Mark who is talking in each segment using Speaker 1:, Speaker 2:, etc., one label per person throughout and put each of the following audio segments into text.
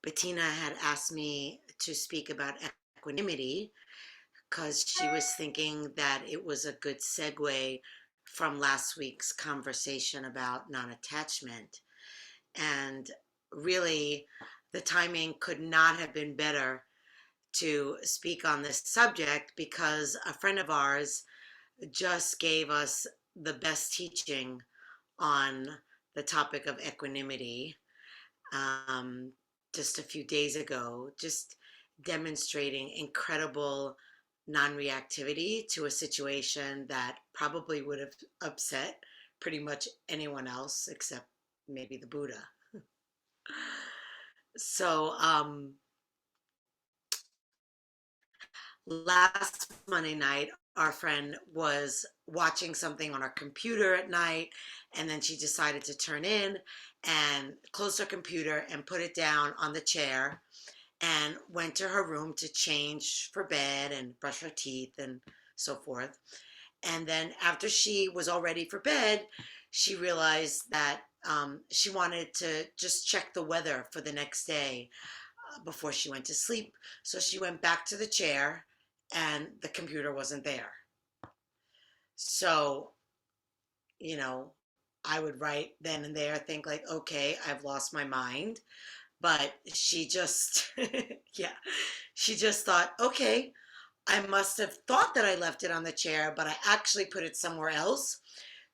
Speaker 1: Bettina had asked me to speak about equanimity because she was thinking that it was a good segue from last week's conversation about non attachment. And really, the timing could not have been better to speak on this subject because a friend of ours just gave us the best teaching on the topic of equanimity um, just a few days ago, just demonstrating incredible non reactivity to a situation that probably would have upset pretty much anyone else except maybe the Buddha. So, last Monday night, our friend was watching something on her computer at night, and then she decided to turn in and close her computer and put it down on the chair and went to her room to change for bed and brush her teeth and so forth. And then after she was all ready for bed, she realized that she wanted to just check the weather for the next day before she went to sleep. So she went back to the chair and the computer wasn't there. So, you know, I would right then and there think like, okay, I've lost my mind. But she just, yeah, she just thought, okay, I must have thought that I left it on the chair, but I actually put it somewhere else.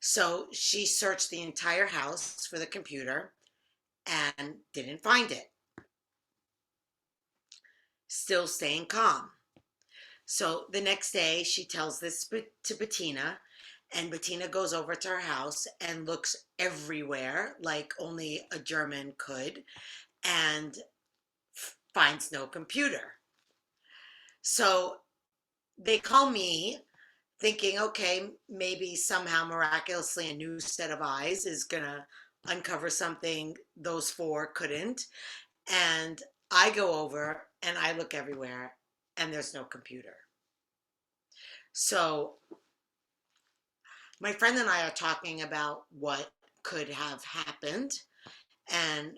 Speaker 1: So she searched the entire house for the computer and didn't find it, still staying calm. So the next day, she tells this to Bettina, and Bettina goes over to her house and looks everywhere like only a German could and finds no computer. So they call me thinking, okay, maybe somehow miraculously a new set of eyes is going to uncover something those four couldn't. And I go over and I look everywhere and there's no computer. So my friend and I are talking about what could have happened. And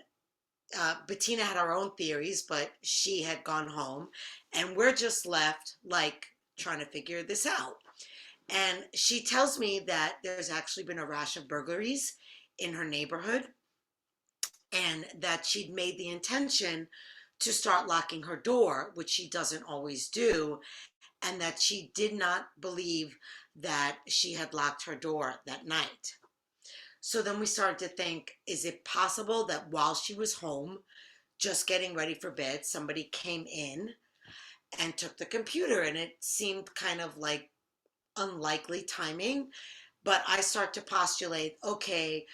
Speaker 1: Bettina had her own theories, but she had gone home. And we're just left like trying to figure this out. And she tells me that there's actually been a rash of burglaries in her neighborhood and that she'd made the intention to start locking her door, which she doesn't always do, and that she did not believe that she had locked her door that night. So then we started to think, is it possible that while she was home, just getting ready for bed, somebody came in and took the computer? And it seemed kind of like unlikely timing. But I start to postulate, okay,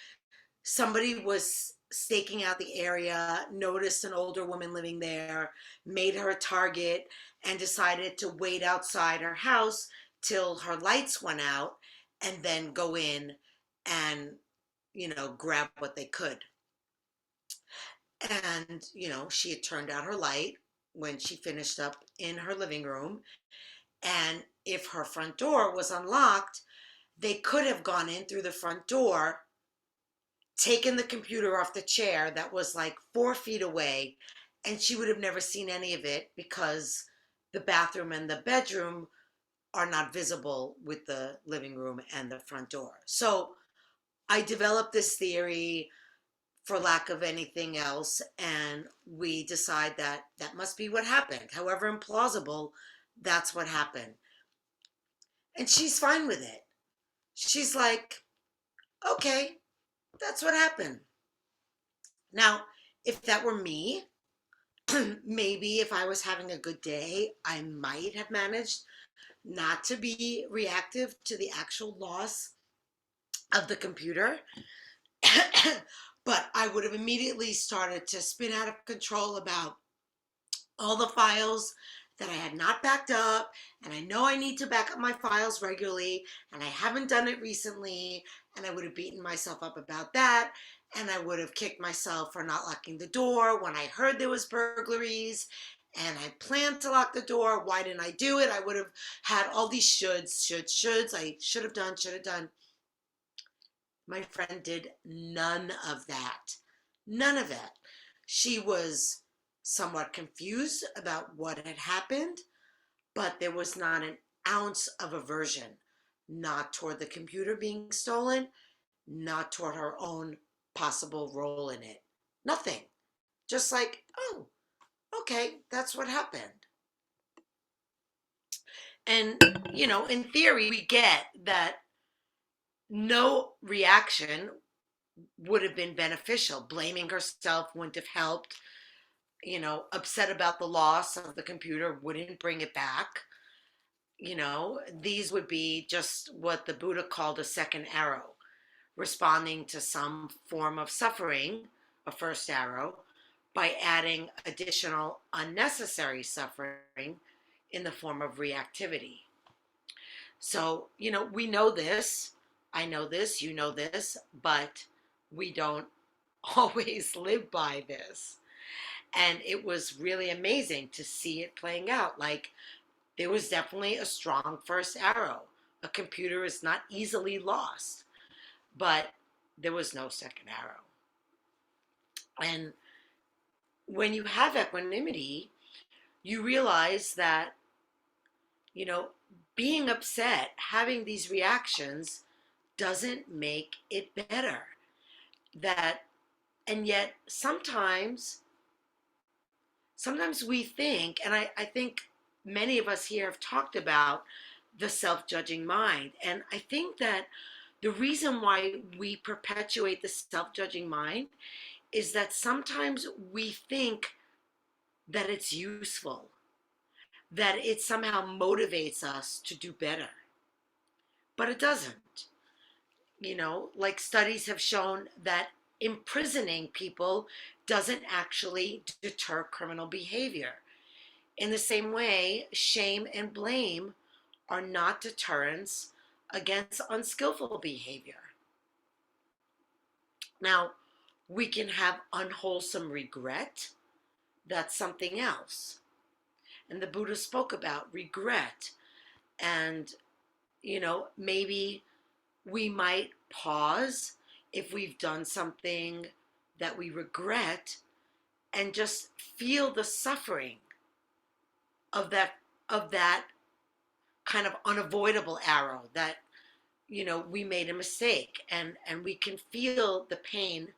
Speaker 1: somebody was staking out the area, noticed an older woman living there, made her a target, and decided to wait outside her house till her lights went out and then go in and, grab what they could. And, she had turned out her light when she finished up in her living room. And if her front door was unlocked, they could have gone in through the front door, taken the computer off the chair that was like 4 feet away, and she would have never seen any of it because the bathroom and the bedroom are not visible with the living room and the front door. So I developed this theory for lack of anything else, and we decide that that must be what happened. However implausible, that's what happened. And she's fine with it. She's like, okay, that's what happened. Now, if that were me, maybe if I was having a good day, I might have managed not to be reactive to the actual loss of the computer. But I would have immediately started to spin out of control about all the files that I had not backed up, and I know I need to back up my files regularly, and I haven't done it recently, and I would have beaten myself up about that, and I would have kicked myself for not locking the door when I heard there was burglaries, and I planned to lock the door. Why didn't I do it? I would have had all these shoulds. I should have done, should have done. My friend did none of that. None of it. She was somewhat confused about what had happened, but there was not an ounce of aversion, not toward the computer being stolen, not toward her own possible role in it. Nothing. Just like, oh, okay, that's what happened. And, in theory, we get that no reaction would have been beneficial. Blaming herself wouldn't have helped. Upset about the loss of the computer wouldn't bring it back. These would be just what the Buddha called a second arrow, responding to some form of suffering, a first arrow, by adding additional unnecessary suffering in the form of reactivity. So, we know this. I know this, you know this, but we don't always live by this. And it was really amazing to see it playing out. Like, there was definitely a strong first arrow. A computer is not easily lost, but there was no second arrow. And when you have equanimity, you realize that, you know, being upset, having these reactions doesn't make it better. That, and yet sometimes we think, and I think many of us here have talked about the self-judging mind. And I think that the reason why we perpetuate the self-judging mind is that sometimes we think that it's useful, that it somehow motivates us to do better. But it doesn't. Like studies have shown that imprisoning people doesn't actually deter criminal behavior. In the same way, shame and blame are not deterrents against unskillful behavior. Now, we can have unwholesome regret. That's something else. And the Buddha spoke about regret. And, maybe we might pause if we've done something that we regret and just feel the suffering of that kind of unavoidable arrow that we made a mistake, and we can feel the pain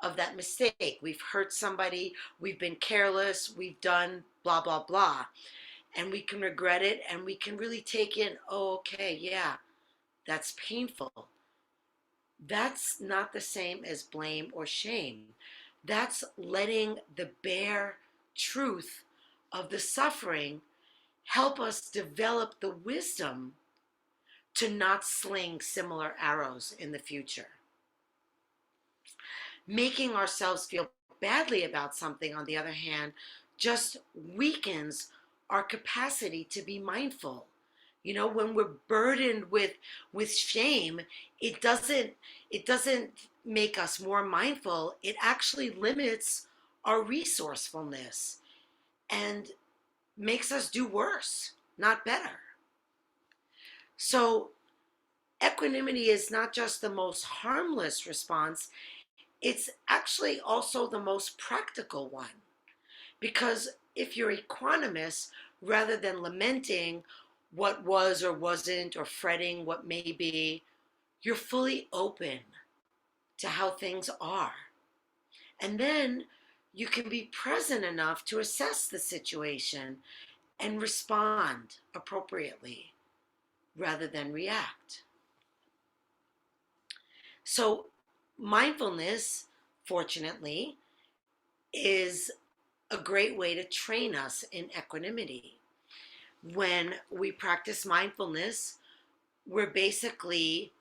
Speaker 1: of that mistake. We've hurt somebody, we've been careless, we've done blah blah blah, and we can regret it, and we can really take in, oh, okay, yeah, that's painful. That's not the same as blame or shame. That's letting the bare truth of the suffering help us develop the wisdom to not sling similar arrows in the future. Making ourselves feel badly about something, on the other hand, just weakens our capacity to be mindful. When we're burdened with shame, it doesn't make us more mindful. It actually limits our resourcefulness and makes us do worse, not better. So equanimity is not just the most harmless response, it's actually also the most practical one. Because if you're equanimous, rather than lamenting what was or wasn't, or fretting what may be, you're fully open to how things are. And then you can be present enough to assess the situation and respond appropriately rather than react. So, mindfulness, fortunately, is a great way to train us in equanimity. When we practice mindfulness, we're basically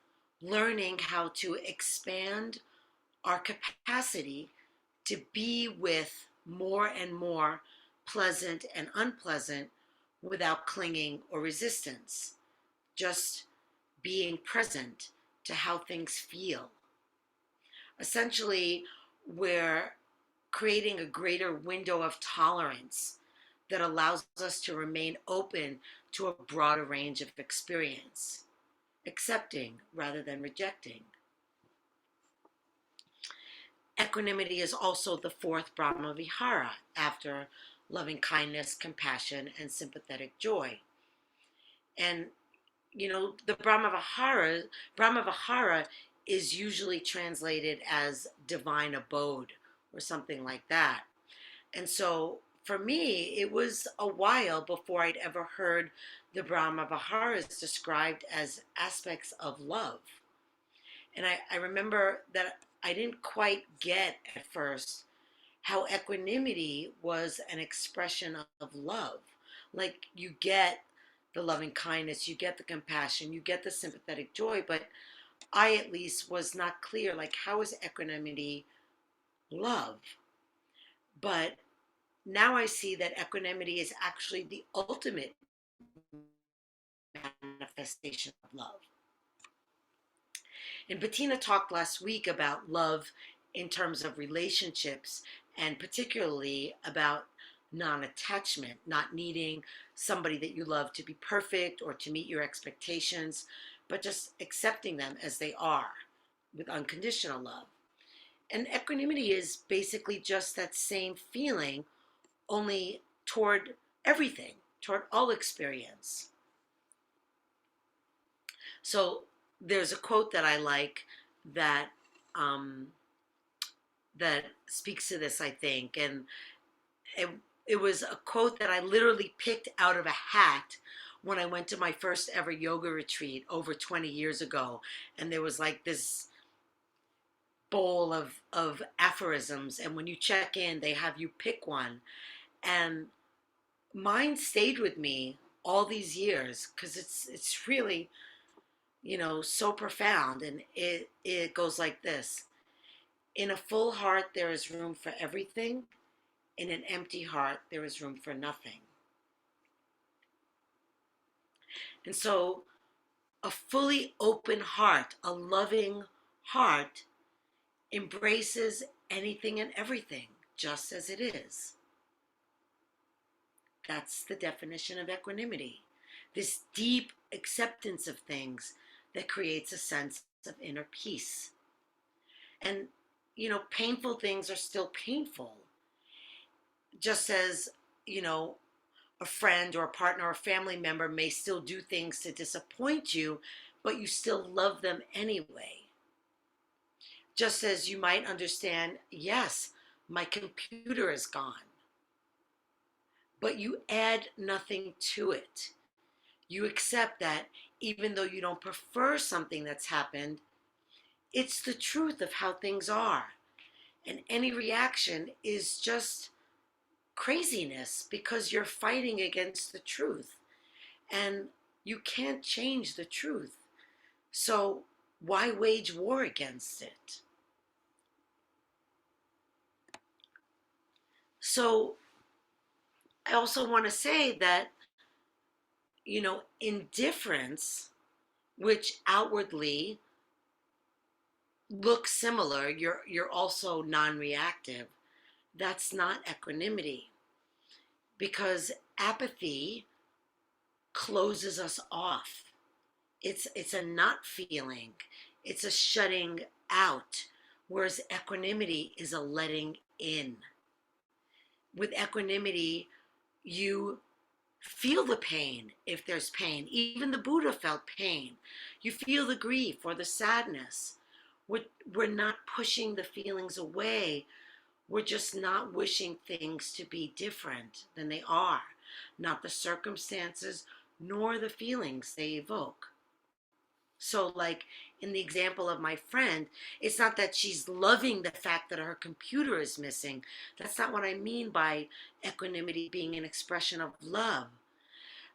Speaker 1: learning how to expand our capacity to be with more and more pleasant and unpleasant without clinging or resistance, just being present to how things feel. Essentially, we're creating a greater window of tolerance that allows us to remain open to a broader range of experience, accepting rather than rejecting. Equanimity is also the fourth Brahma Vihara after loving kindness, compassion, and sympathetic joy. And the Brahma Vihara is usually translated as divine abode or something like that. And so for me, it was a while before I'd ever heard the Brahma Viharas described as aspects of love. And I remember that I didn't quite get at first how equanimity was an expression of love. Like you get the loving kindness, you get the compassion, you get the sympathetic joy, but I at least was not clear like how is equanimity love? But now I see that equanimity is actually the ultimate manifestation of love. And Bettina talked last week about love in terms of relationships and particularly about non attachment, not needing somebody that you love to be perfect or to meet your expectations, but just accepting them as they are with unconditional love. And equanimity is basically just that same feeling, only toward everything, toward all experience. So there's a quote that I like that um, that speaks to this, I think, and it, it was a quote that I literally picked out of a hat when I went to my first ever yoga retreat over 20 years ago, and there was like this bowl of aphorisms, and when you check in, they have you pick one, and mine stayed with me all these years because it's really so profound, and it goes like this: in a full heart there is room for everything, in an empty heart there is room for nothing. And so a fully open heart, a loving heart, embraces anything and everything just as it is. That's the definition of equanimity, this deep acceptance of things that creates a sense of inner peace. And, painful things are still painful. Just as, you know, a friend or a partner or a family member may still do things to disappoint you, but you still love them anyway. Just as you might understand, yes, my computer is gone, but you add nothing to it. You accept that even though you don't prefer something that's happened, it's the truth of how things are. And any reaction is just craziness because you're fighting against the truth. And you can't change the truth. So why wage war against it? So I also want to say that, indifference, which outwardly looks similar, you're also non-reactive. That's not equanimity because apathy closes us off. It's a not feeling. It's a shutting out, whereas equanimity is a letting in. With equanimity, you feel the pain if there's pain. Even the Buddha felt pain. You feel the grief or the sadness. We're not pushing the feelings away. We're just not wishing things to be different than they are, not the circumstances nor the feelings they evoke. So, like in the example of my friend, it's not that she's loving the fact that her computer is missing. That's not what I mean by equanimity being an expression of love.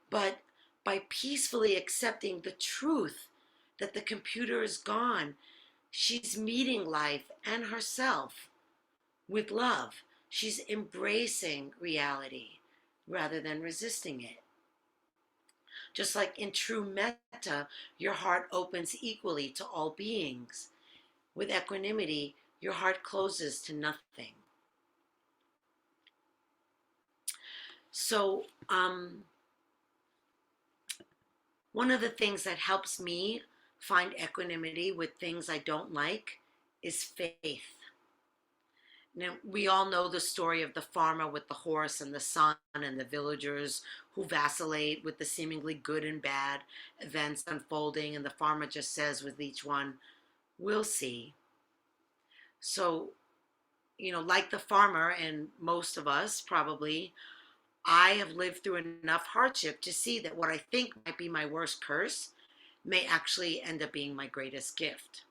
Speaker 1: But by peacefully accepting the truth that the computer is gone, she's meeting life and herself with love. She's embracing reality rather than resisting it. Just like in true metta, your heart opens equally to all beings. With equanimity, your heart closes to nothing. So, one of the things that helps me find equanimity with things I don't like is faith. Now, we all know the story of the farmer with the horse and the sun and the villagers who vacillate with the seemingly good and bad events unfolding, and the farmer just says with each one, "We'll see." So, like the farmer and most of us probably, I have lived through enough hardship to see that what I think might be my worst curse may actually end up being my greatest gift.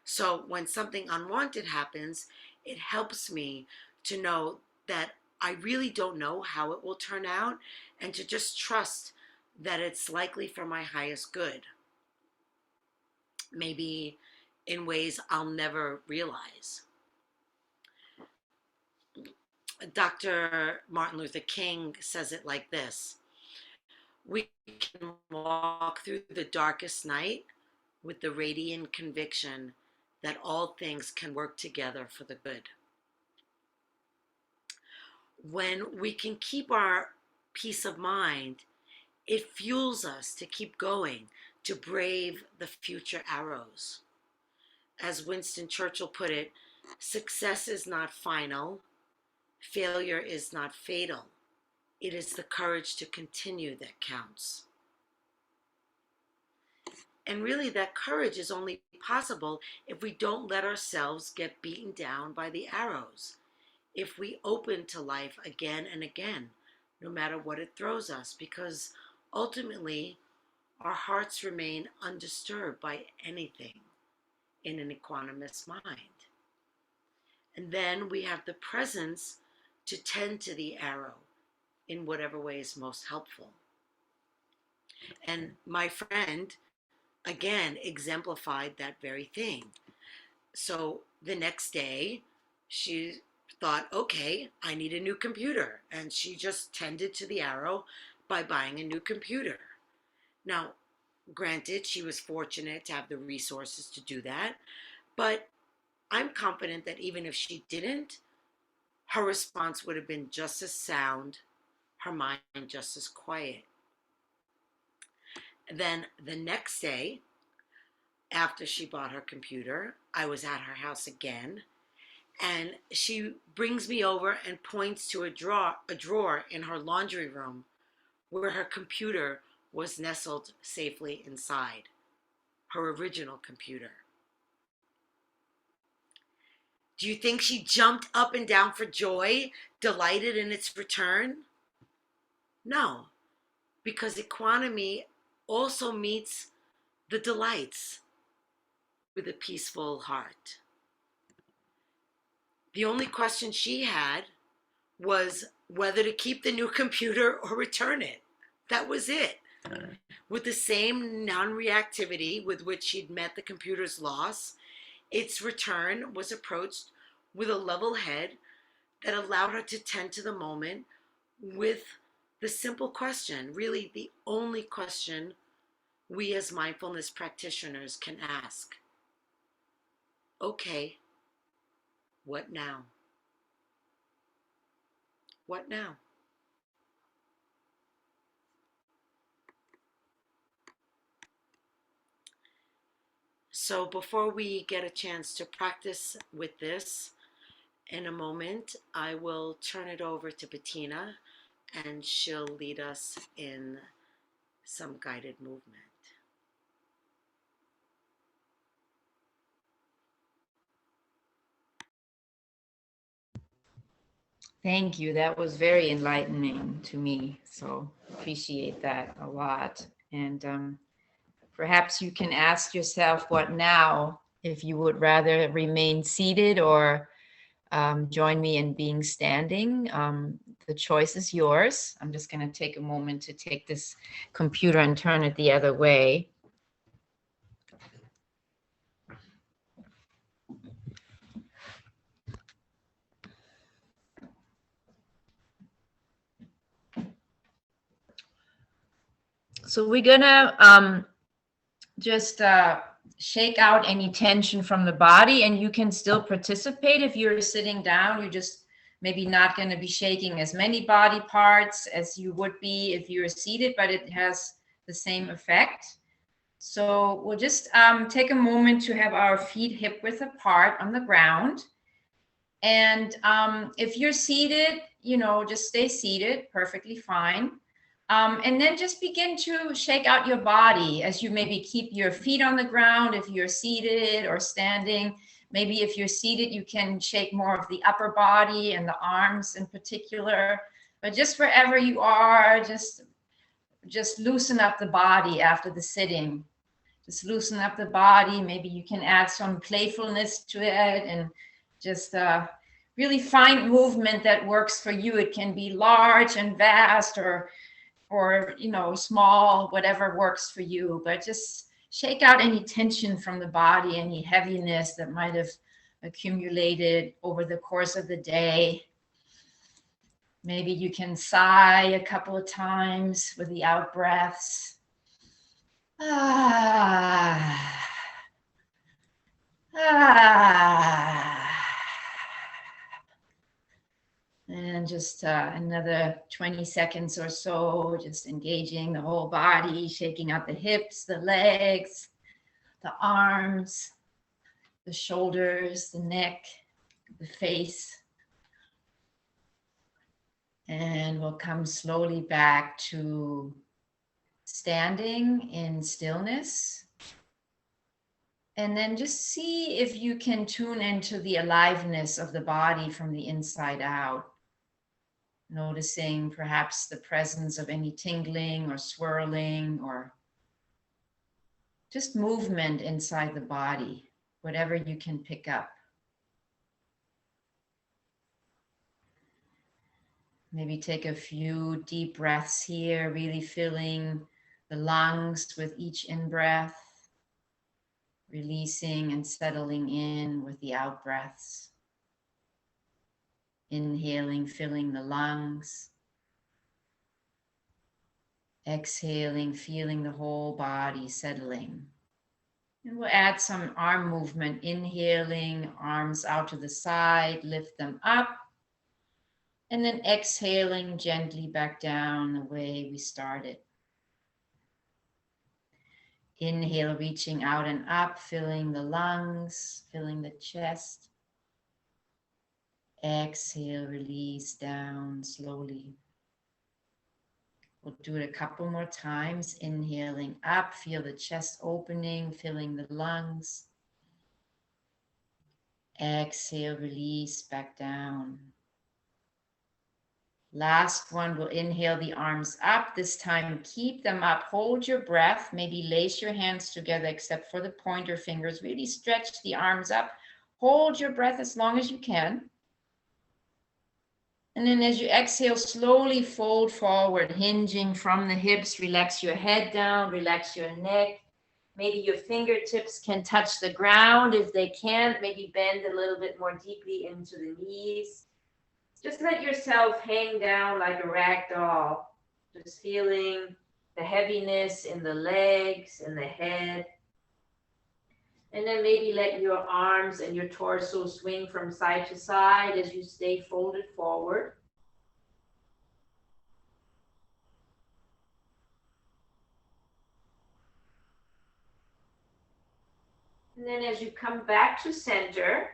Speaker 1: So when something unwanted happens, it helps me to know that I really don't know how it will turn out and to just trust that it's likely for my highest good, maybe in ways I'll never realize. Dr. Martin Luther King says it like this: we can walk through the darkest night with the radiant conviction that all things can work together for the good. When we can keep our peace of mind, it fuels us to keep going, to brave the future arrows. As Winston Churchill put it, success is not final, failure is not fatal. It is the courage to continue that counts. And really, that courage is only possible if we don't let ourselves get beaten down by the arrows. If we open to life again and again, no matter what it throws us, because ultimately our hearts remain undisturbed by anything in an equanimous mind. And then we have the presence to tend to the arrow in whatever way is most helpful. And my friend, again, exemplified that very thing. So the next day, she thought, okay, I need a new computer. And she just tended to the arrow by buying a new computer. Now, granted, she was fortunate to have the resources to do that, but I'm confident that even if she didn't, her response would have been just as sound, her mind just as quiet. Then the next day, after she bought her computer, I was at her house again, and she brings me over and points to a drawer in her laundry room where her computer was nestled safely inside, her original computer. Do you think she jumped up and down for joy, delighted in its return? No, because equanimity also meets the delights with a peaceful heart. The only question she had was whether to keep the new computer or return it. That was it. With the same non reactivity with which she'd met the computer's loss, its return was approached with a level head that allowed her to tend to the moment with the simple question, really the only question we as mindfulness practitioners can ask. Okay, what now? What now? So before we get a chance to practice with this, in a moment, I will turn it over to Bettina and she'll lead us in some guided movement.
Speaker 2: Thank you. That was very enlightening to me. So appreciate that a lot. And perhaps you can ask yourself, what now? If you would rather remain seated or join me in being standing. The choice is yours. I'm just going to take a moment to take this computer and turn it the other way. So we're gonna just shake out any tension from the body, and you can still participate. If you're sitting down, you're just maybe not going to be shaking as many body parts as you would be if you're seated, but it has the same effect. So we'll just take a moment to have our feet hip width apart on the ground. And if you're seated, just stay seated, perfectly fine. And then just begin to shake out your body as you maybe keep your feet on the ground if you're seated or standing. Maybe if you're seated, you can shake more of the upper body and the arms in particular. But just wherever you are, just loosen up the body after the sitting. Just loosen up the body. Maybe you can add some playfulness to it and just really find movement that works for you. It can be large and vast or small, whatever works for you. But just shake out any tension from the body, any heaviness that might have accumulated over the course of the day. Maybe you can sigh a couple of times with the out breaths. Ah. Ah. And just another 20 seconds or so, just engaging the whole body, shaking out the hips, the legs, the arms, the shoulders, the neck, the face. And we'll come slowly back to standing in stillness. And then just see if you can tune into the aliveness of the body from the inside out. Noticing perhaps the presence of any tingling or swirling or just movement inside the body, whatever you can pick up. Maybe take a few deep breaths here, really filling the lungs with each in-breath, releasing and settling in with the out-breaths. Inhaling, filling the lungs. Exhaling, feeling the whole body settling. And we'll add some arm movement. Inhaling, arms out to the side, lift them up. And then exhaling gently back down the way we started. Inhale, reaching out and up, filling the lungs, filling the chest. Exhale, release down slowly. We'll do it a couple more times. Inhaling up, feel the chest opening, filling the lungs. Exhale, release back down. Last one, we'll inhale the arms up. This time, keep them up. Hold your breath. Maybe lace your hands together except for the pointer fingers. Really stretch the arms up. Hold your breath as long as you can. And then as you exhale, slowly fold forward, hinging from the hips. Relax your head down, relax your neck. Maybe your fingertips can touch the ground. If they can't, maybe bend a little bit more deeply into the knees. Just let yourself hang down like a rag doll. Just feeling the heaviness in the legs and the head. And then maybe let your arms and your torso swing from side to side as you stay folded forward. And then as you come back to center,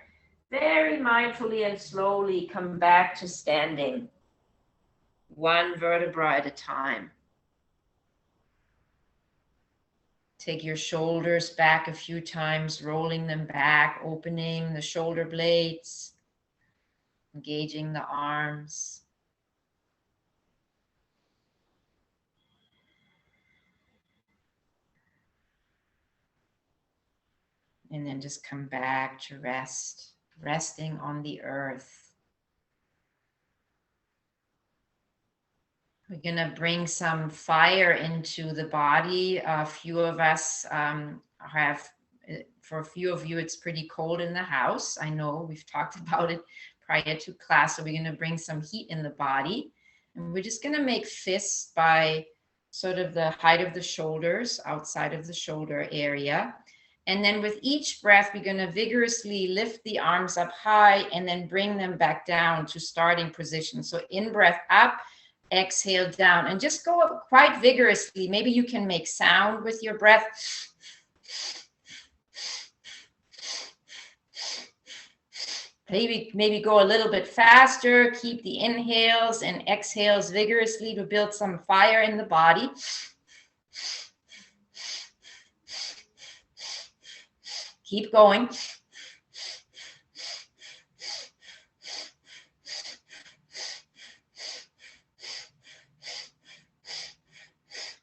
Speaker 2: very mindfully and slowly come back to standing, one vertebra at a time. Take your shoulders back a few times, rolling them back, opening the shoulder blades, engaging the arms. And then just come back to rest, resting on the earth. We're going to bring some fire into the body. A few of us for a few of you, it's pretty cold in the house. I know we've talked about it prior to class. So we're going to bring some heat in the body. And we're just going to make fists by sort of the height of the shoulders, outside of the shoulder area. And then with each breath, we're going to vigorously lift the arms up high and then bring them back down to starting position. So in breath up, exhale down, and just go up quite vigorously. Maybe you can make sound with your breath. maybe go a little bit faster. Keep the inhales and exhales vigorously to build some fire in the body. Keep going.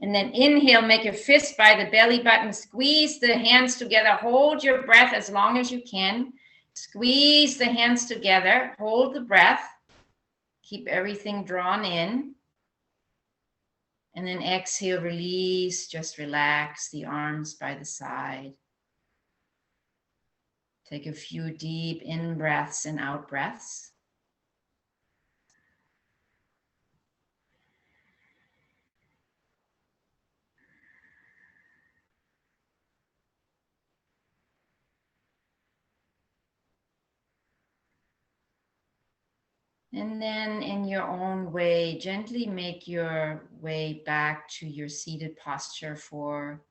Speaker 2: And then inhale, make a fist by the belly button. Squeeze the hands together. Hold your breath as long as you can. Squeeze the hands together. Hold the breath. Keep everything drawn in. And then exhale, release. Just relax the arms by the side. Take a few deep in breaths and out breaths. And then in your own way, gently make your way back to your seated posture for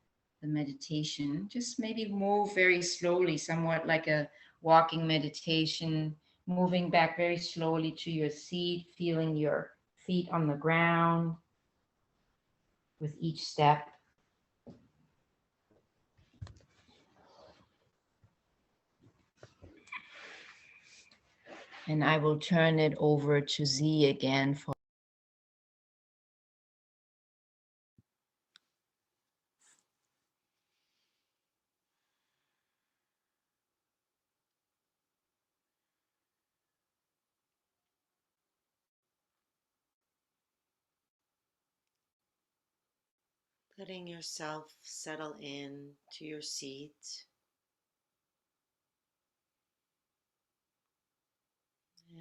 Speaker 2: the meditation. Just maybe move very slowly, somewhat like a walking meditation, moving back very slowly to your seat, feeling your feet on the ground with each step. And I will turn it over to Z again for.
Speaker 1: Letting yourself settle in to your seat.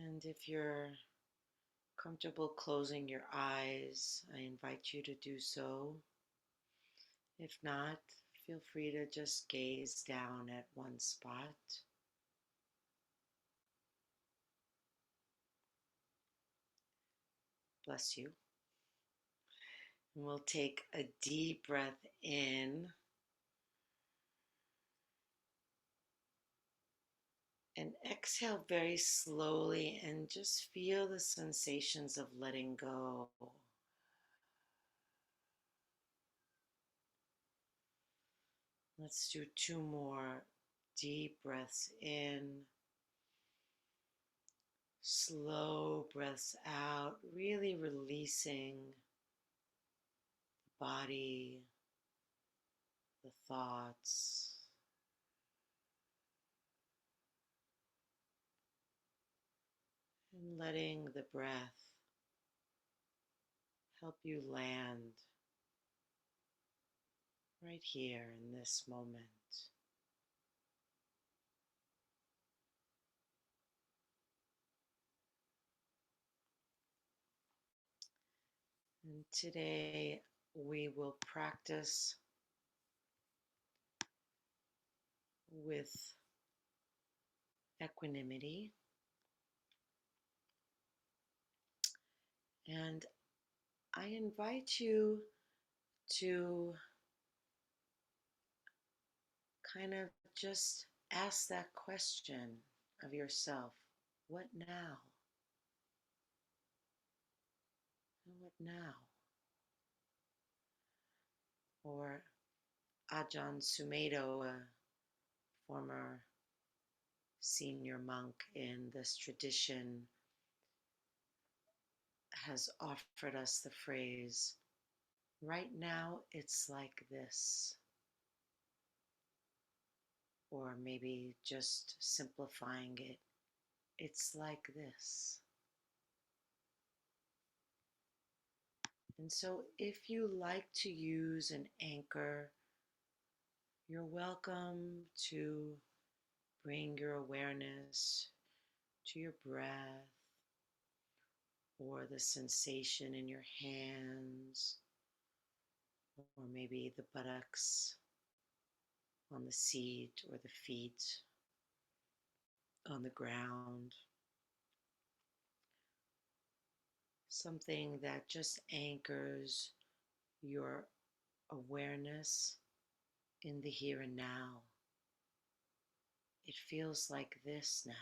Speaker 1: And if you're comfortable closing your eyes, I invite you to do so. If not, feel free to just gaze down at one spot. Bless you. And we'll take a deep breath in and exhale very slowly and just feel the sensations of letting go. Let's do two more deep breaths in, slow breaths out, really releasing the body, the thoughts. And letting the breath help you land right here in this moment. And today we will practice with equanimity. And I invite you to kind of just ask that question of yourself. What now? What now? Or Ajahn Sumedho, a former senior monk in this tradition, has offered us the phrase, right now it's like this. Or maybe just simplifying it, it's like this. And so if you like to use an anchor, you're welcome to bring your awareness to your breath or the sensation in your hands, or maybe the buttocks on the seat or the feet on the ground. Something that just anchors your awareness in the here and now. It feels like this now.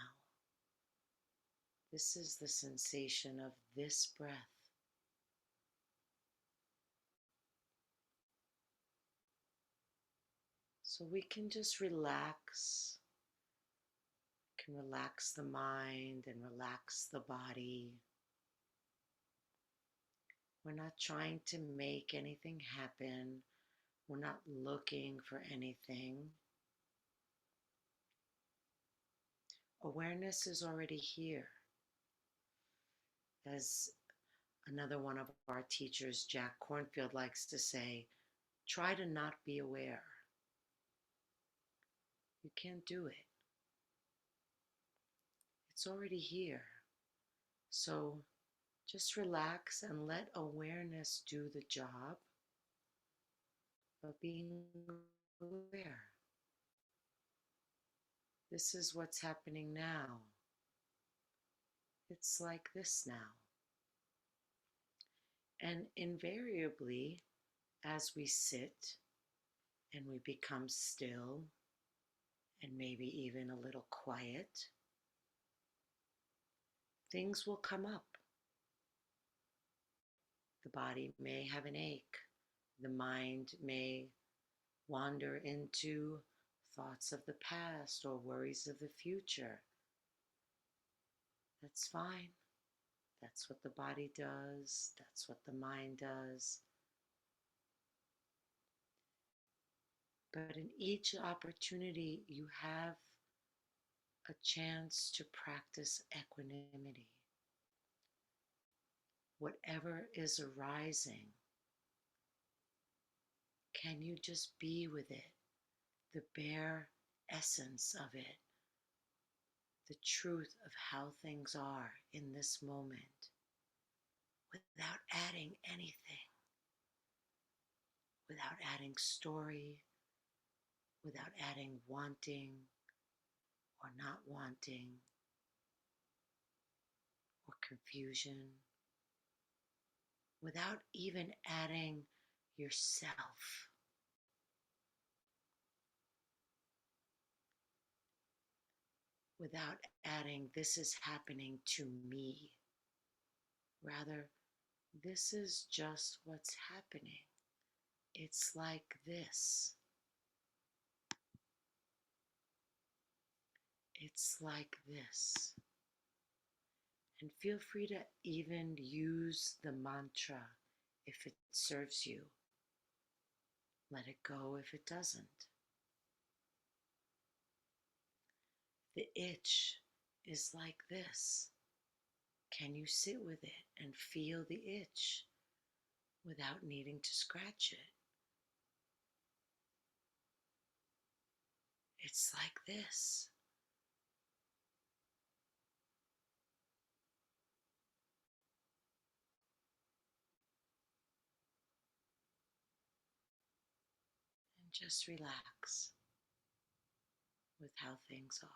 Speaker 1: This is the sensation of this breath. So we can just relax, can relax the mind and relax the body. We're not trying to make anything happen. We're not looking for anything. Awareness is already here. As another one of our teachers, Jack Cornfield, likes to say, try to not be aware. You can't do it. It's already here. So just relax and let awareness do the job of being aware. This is what's happening now. It's like this now. And invariably, as we sit and we become still and maybe even a little quiet, things will come up. The body may have an ache. The mind may wander into thoughts of the past or worries of the future. That's fine. That's what the body does. That's what the mind does. But in each opportunity, you have a chance to practice equanimity. Whatever is arising, can you just be with it, the bare essence of it, the truth of how things are in this moment, without adding anything, without adding story, without adding wanting or not wanting or confusion, without even adding yourself. Without adding, this is happening to me. Rather, this is just what's happening. It's like this. It's like this. And feel free to even use the mantra if it serves you. Let it go if it doesn't. The itch is like this. Can you sit with it and feel the itch without needing to scratch it? It's like this. And just relax with how things are.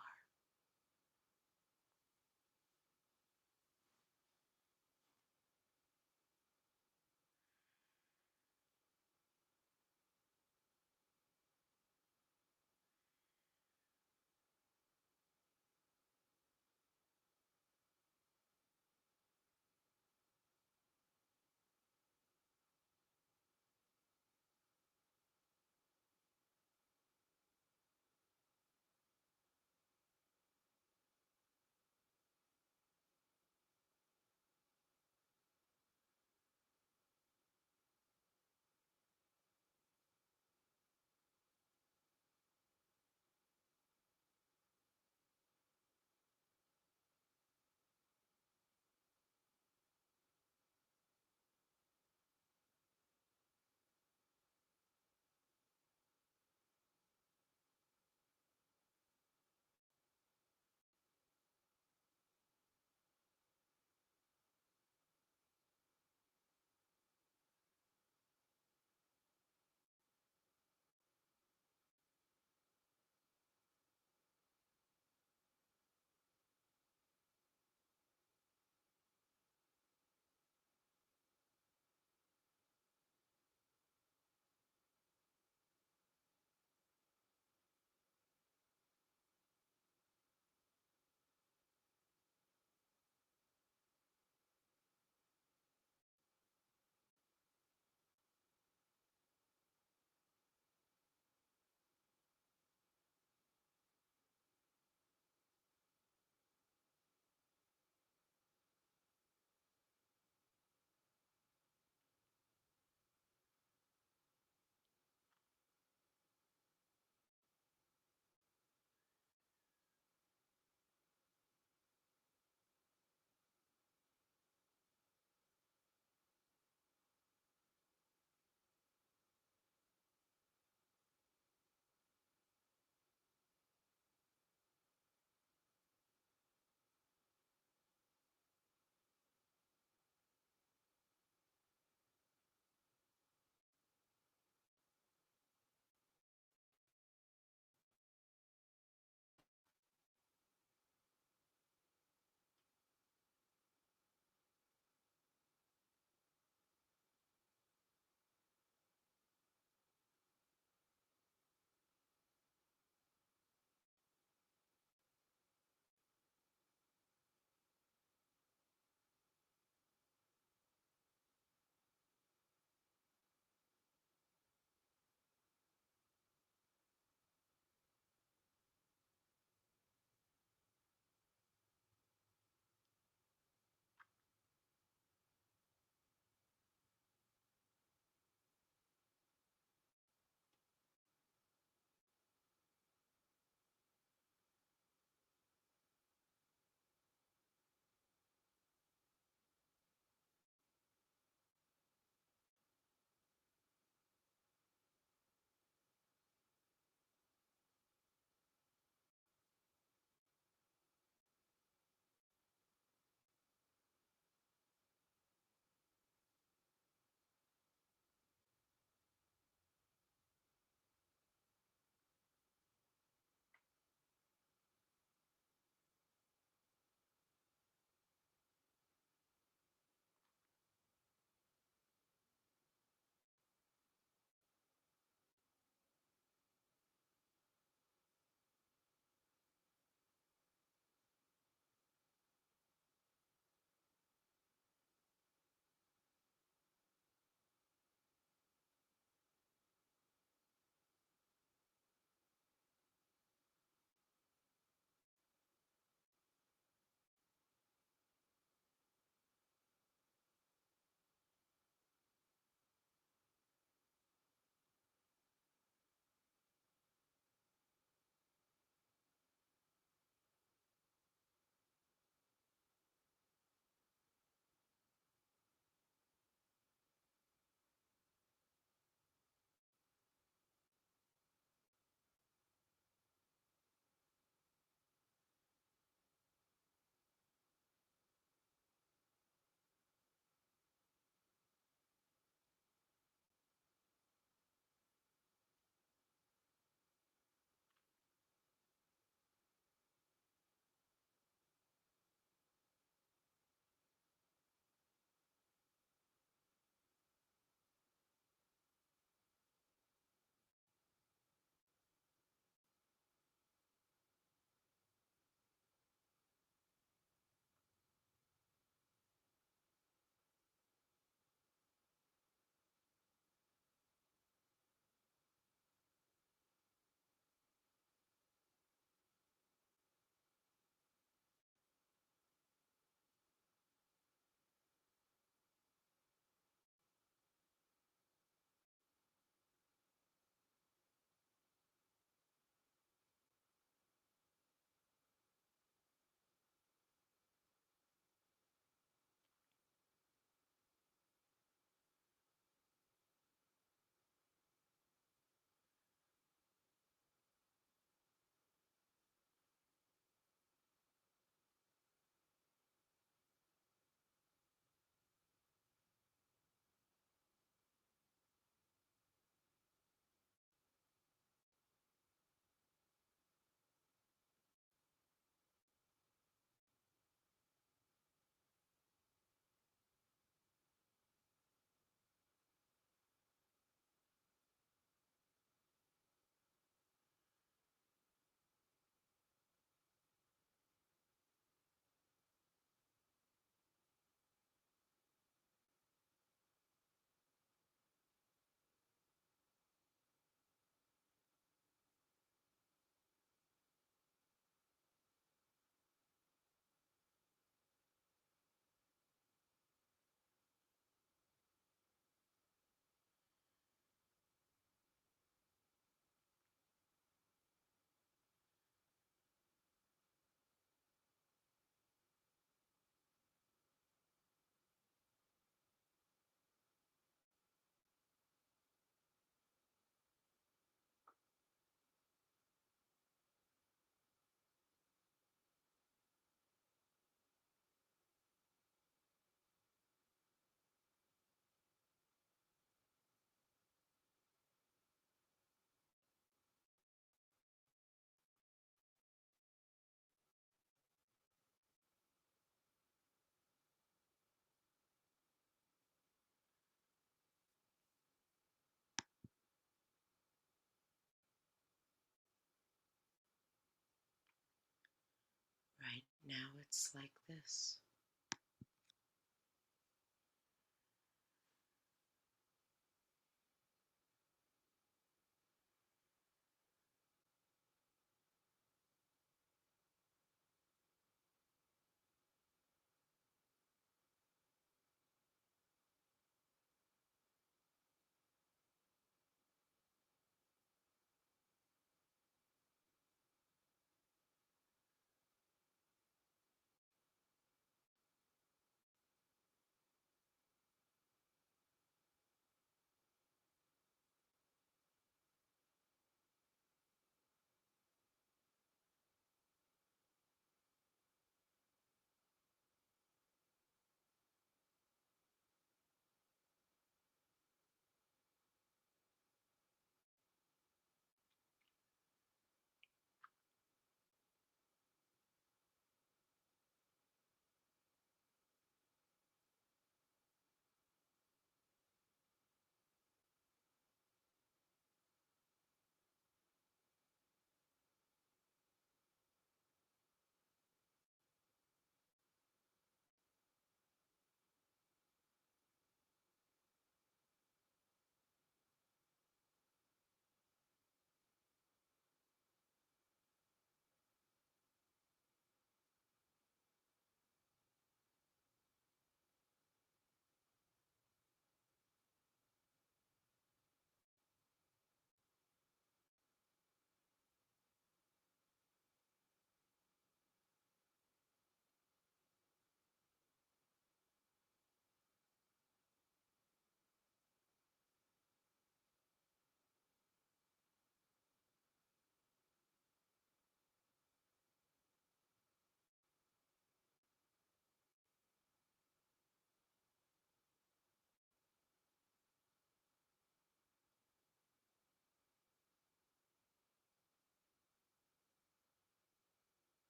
Speaker 1: now it's like this.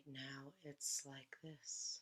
Speaker 1: right now it's like this.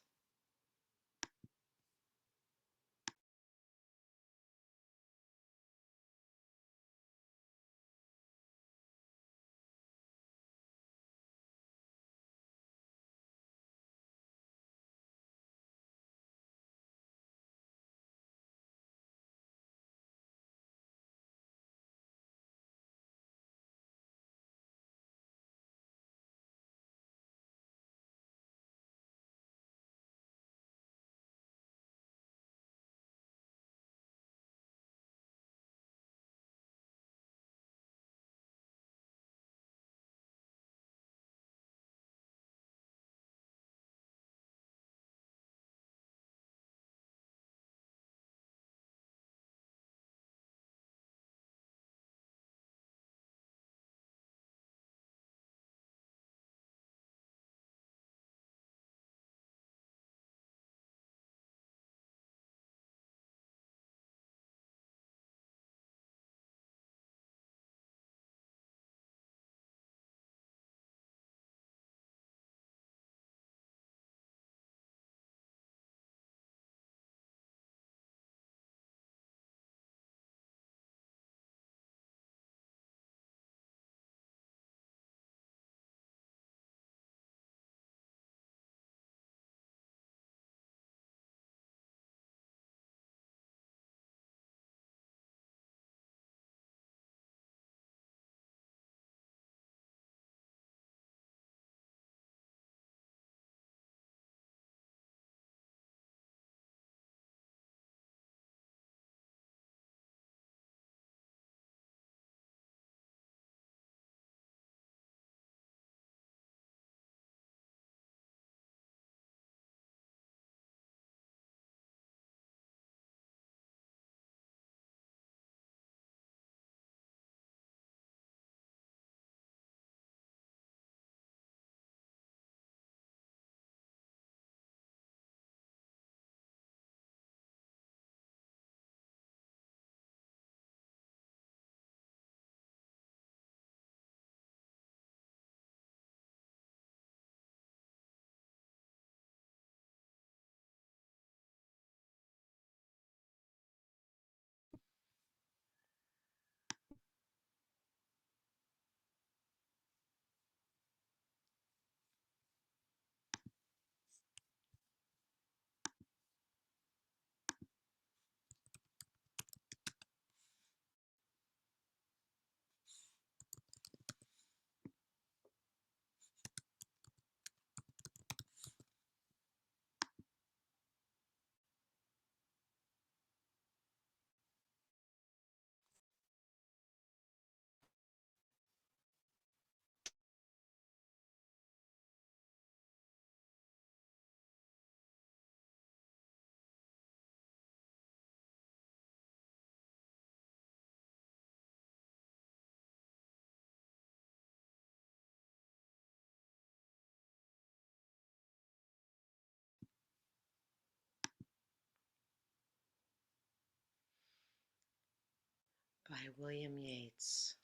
Speaker 1: By William Yeats.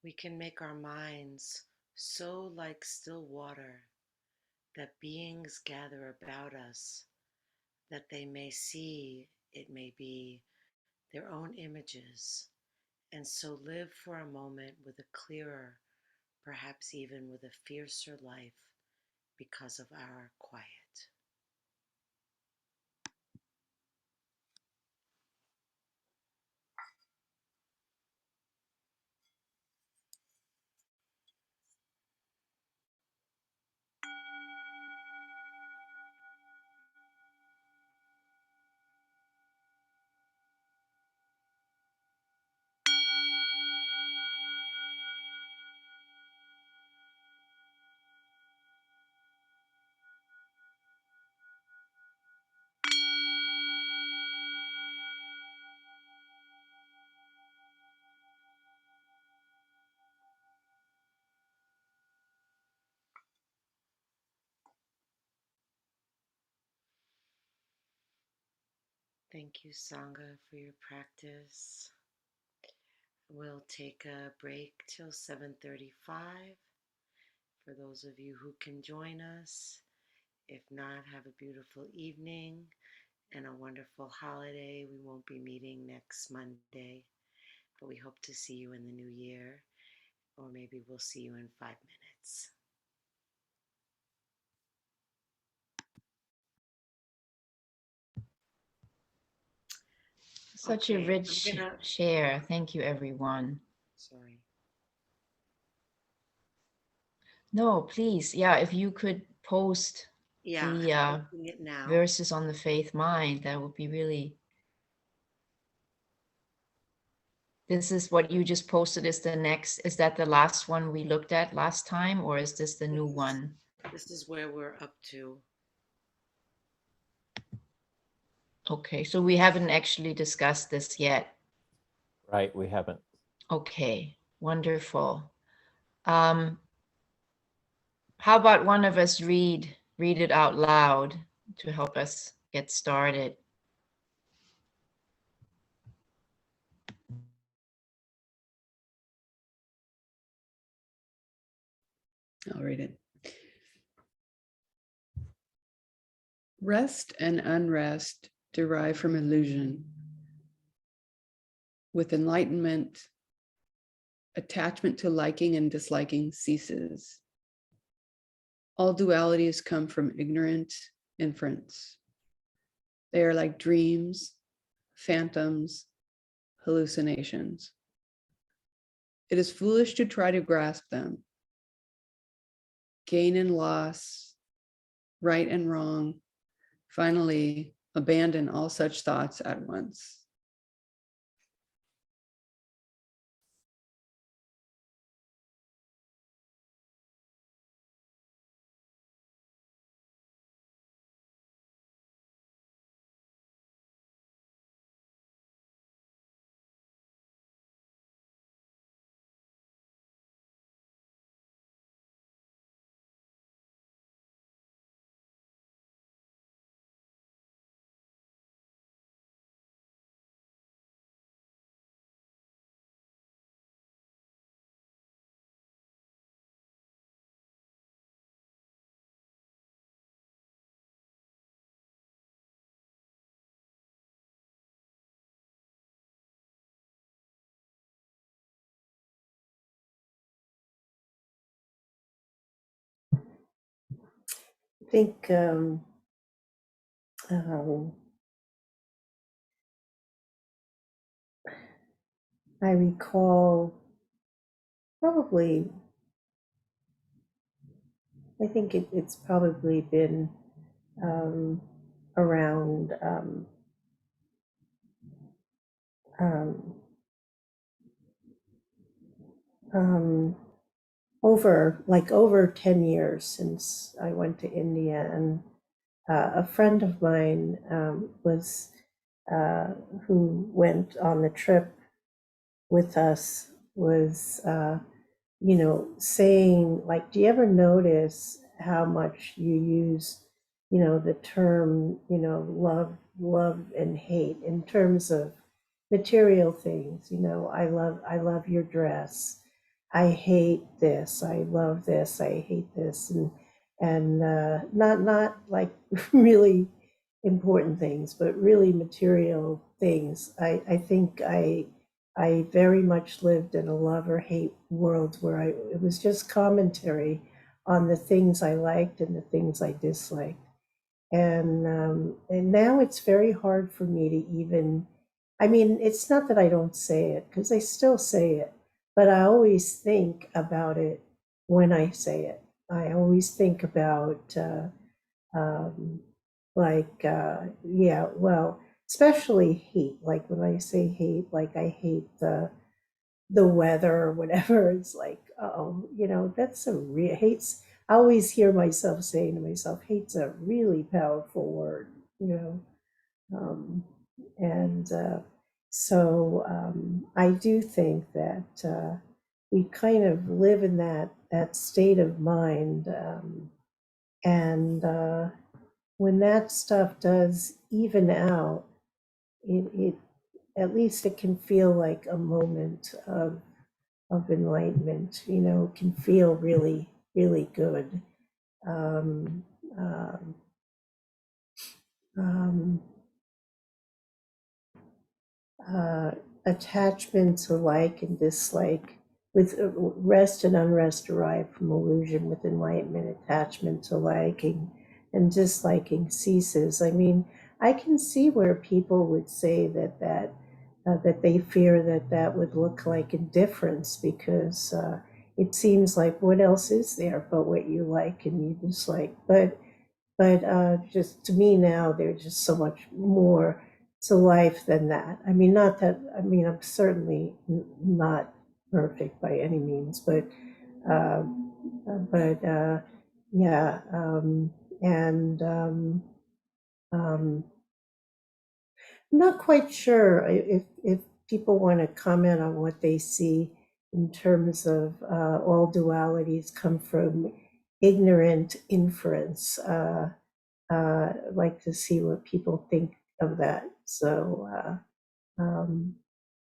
Speaker 1: We can make our minds so like still water that beings gather about us, that they may see, it may be, their own images, and so live for a moment with a clearer, perhaps even with a fiercer life because of our quiet. Thank you, Sangha, for your practice. We'll take a break till 7:35. for those of you who can join us. If not, have a beautiful evening and a wonderful holiday. We won't be meeting next Monday, but we hope to see you in the new year, or maybe we'll see you in 5 minutes.
Speaker 2: Such a
Speaker 1: Okay,
Speaker 2: rich share. Thank you, everyone.
Speaker 1: sorry.
Speaker 2: No, please. Yeah, if you could post
Speaker 1: Yeah, I'm
Speaker 2: the
Speaker 1: posting it now.
Speaker 2: verses on the faith mind, that would be really. This is what you just posted is the next, is that the last one we looked at last time, or is this the new one?
Speaker 1: This is where we're up to.
Speaker 2: Okay, so we haven't actually discussed this yet.
Speaker 3: Right, we haven't.
Speaker 2: Okay, wonderful. How about one of us read it out loud to help us get started?
Speaker 4: I'll read it. Rest and unrest derive from illusion. With enlightenment, attachment to liking and disliking ceases. All dualities come from ignorant inference. They are like dreams, phantoms, hallucinations. It is foolish to try to grasp them. Gain and loss, right and wrong, finally abandon all such thoughts at once.
Speaker 5: I think I recall probably, I think it's probably been around um, um, over 10 years since I went to India, and a friend of mine was who went on the trip with us was saying, like, do you ever notice how much you use, the term, love and hate in terms of material things? I love your dress. I hate this. I love this. I hate this. And not like really important things, but really material things. I think I very much lived in a love or hate world where it was just commentary on the things I liked and the things I disliked. And now it's very hard for me to even, I mean, it's not that I don't say it, because I still say it, but I always think about it when I say it. I always think about, um, yeah, well, especially hate. Like when I say hate, like I hate the weather or whatever. It's like, oh, that's a real hate's. I always hear myself saying to myself, hate's a really powerful word, um, and so I do think that we kind of live in that state of mind, and when that stuff does even out, it at least it can feel like a moment of enlightenment, can feel really really good. Um, um, um, uh, Attachment to like and dislike, with rest and unrest derived from illusion. With enlightenment, attachment to liking and disliking ceases. I mean, I can see where people would say that they fear that that would look like indifference, because it seems like, what else is there but what you like and you dislike? But just to me now, there's just so much more to life than that. I mean, not that, I mean, I'm certainly not perfect by any means, uh, but yeah, and um, I'm not quite sure if people want to comment on what they see in terms of all dualities come from ignorant inference. Like to see what people think of that. So,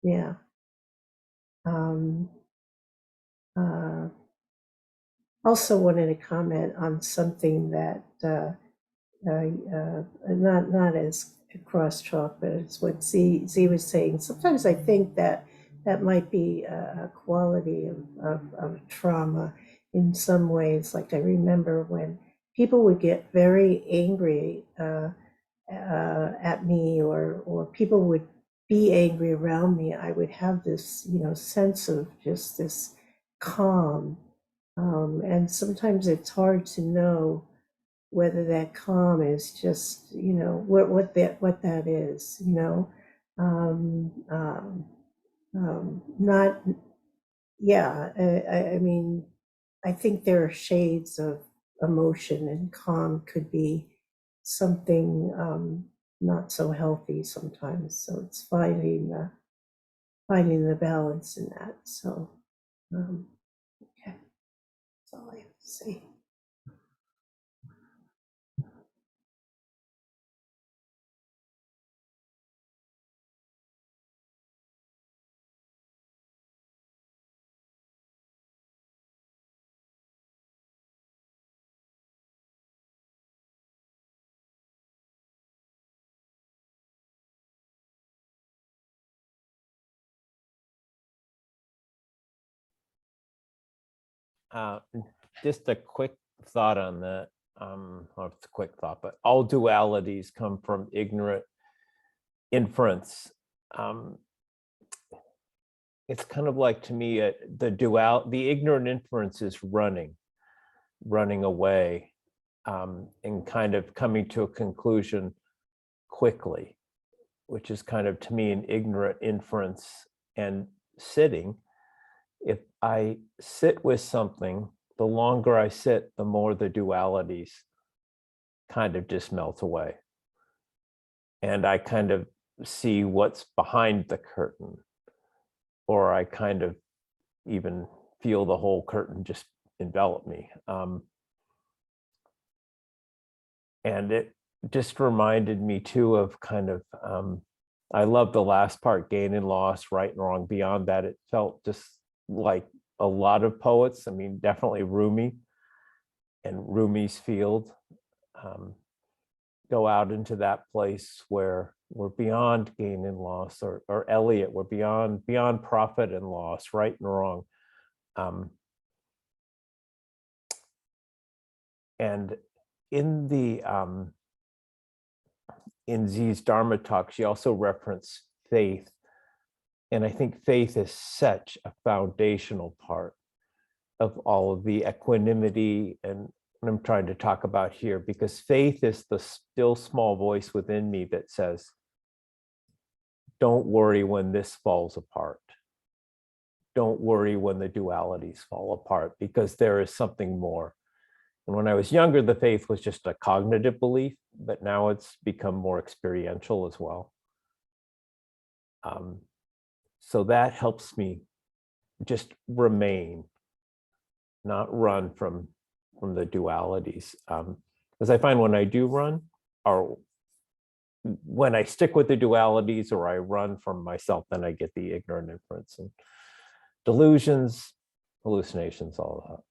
Speaker 5: yeah. Um, uh, Also wanted to comment on something that not as cross talk, but it's what Z was saying. Sometimes I think that that might be a quality of trauma in some ways. Like, I remember when people would get very angry at me, or people would be angry around me, I would have this, sense of just this calm. And sometimes it's hard to know whether that calm is just, what that is, Um, um, not, yeah, I mean, I think there are shades of emotion, and calm could be something not so healthy sometimes. So it's finding the balance in that. So, okay, that's all I have to say.
Speaker 3: Uh, just a quick thought on that. Or it's a quick thought, but all dualities come from ignorant inference. Um, it's kind of like, to me, the ignorant inference is running away, and kind of coming to a conclusion quickly, which is kind of, to me, an ignorant inference. And sitting, if I sit with something, the longer I sit, the more the dualities kind of just melt away. And I kind of see what's behind the curtain, or I kind of even feel the whole curtain just envelop me. And it just reminded me too of kind of, I love the last part, gain and loss, right and wrong. Beyond that, it felt just like a lot of poets. I mean, definitely Rumi and Rumi's field, go out into that place where we're beyond gain and loss, or Eliot, we're beyond profit and loss, right and wrong. And in the in Z's Dharma talk, she also referenced faith. And I think faith is such a foundational part of all of the equanimity and what I'm trying to talk about here, because faith is the still small voice within me that says, don't worry when this falls apart. Don't worry when the dualities fall apart, because there is something more. And when I was younger, the faith was just a cognitive belief, but now it's become more experiential as well. So that helps me just remain, not run from the dualities. Because I find when I do run, or when I stick with the dualities, or I run from myself, then I get the ignorant inference and delusions, hallucinations, all of that.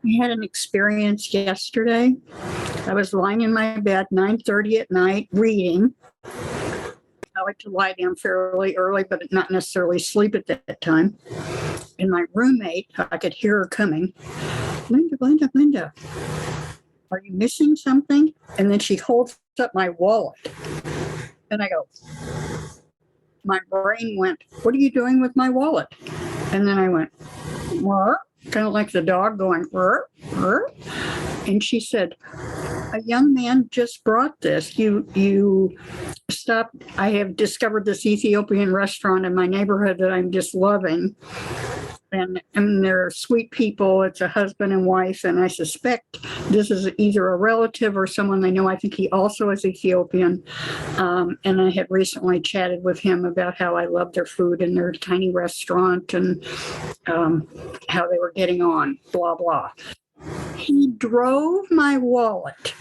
Speaker 6: I had an experience yesterday. I was lying in my bed, 9:30 at night, reading. I like to lie down fairly early, but not necessarily sleep at that time. And my roommate, I could hear her coming. Linda, Linda, Linda, are you missing something? And then she holds up my wallet. And I go, my brain went, what are you doing with my wallet? And then I went, what? Kind of like the dog going, "Rrr, rrr." And she said, a young man just brought this. You stopped. I have discovered this Ethiopian restaurant in my neighborhood that I'm just loving. And they're sweet people. It's a husband and wife, and I suspect this is either a relative or someone I know. I think he also is Ethiopian. And I had recently chatted with him about how I love their food and their tiny restaurant and how they were getting on, blah, blah. He drove my wallet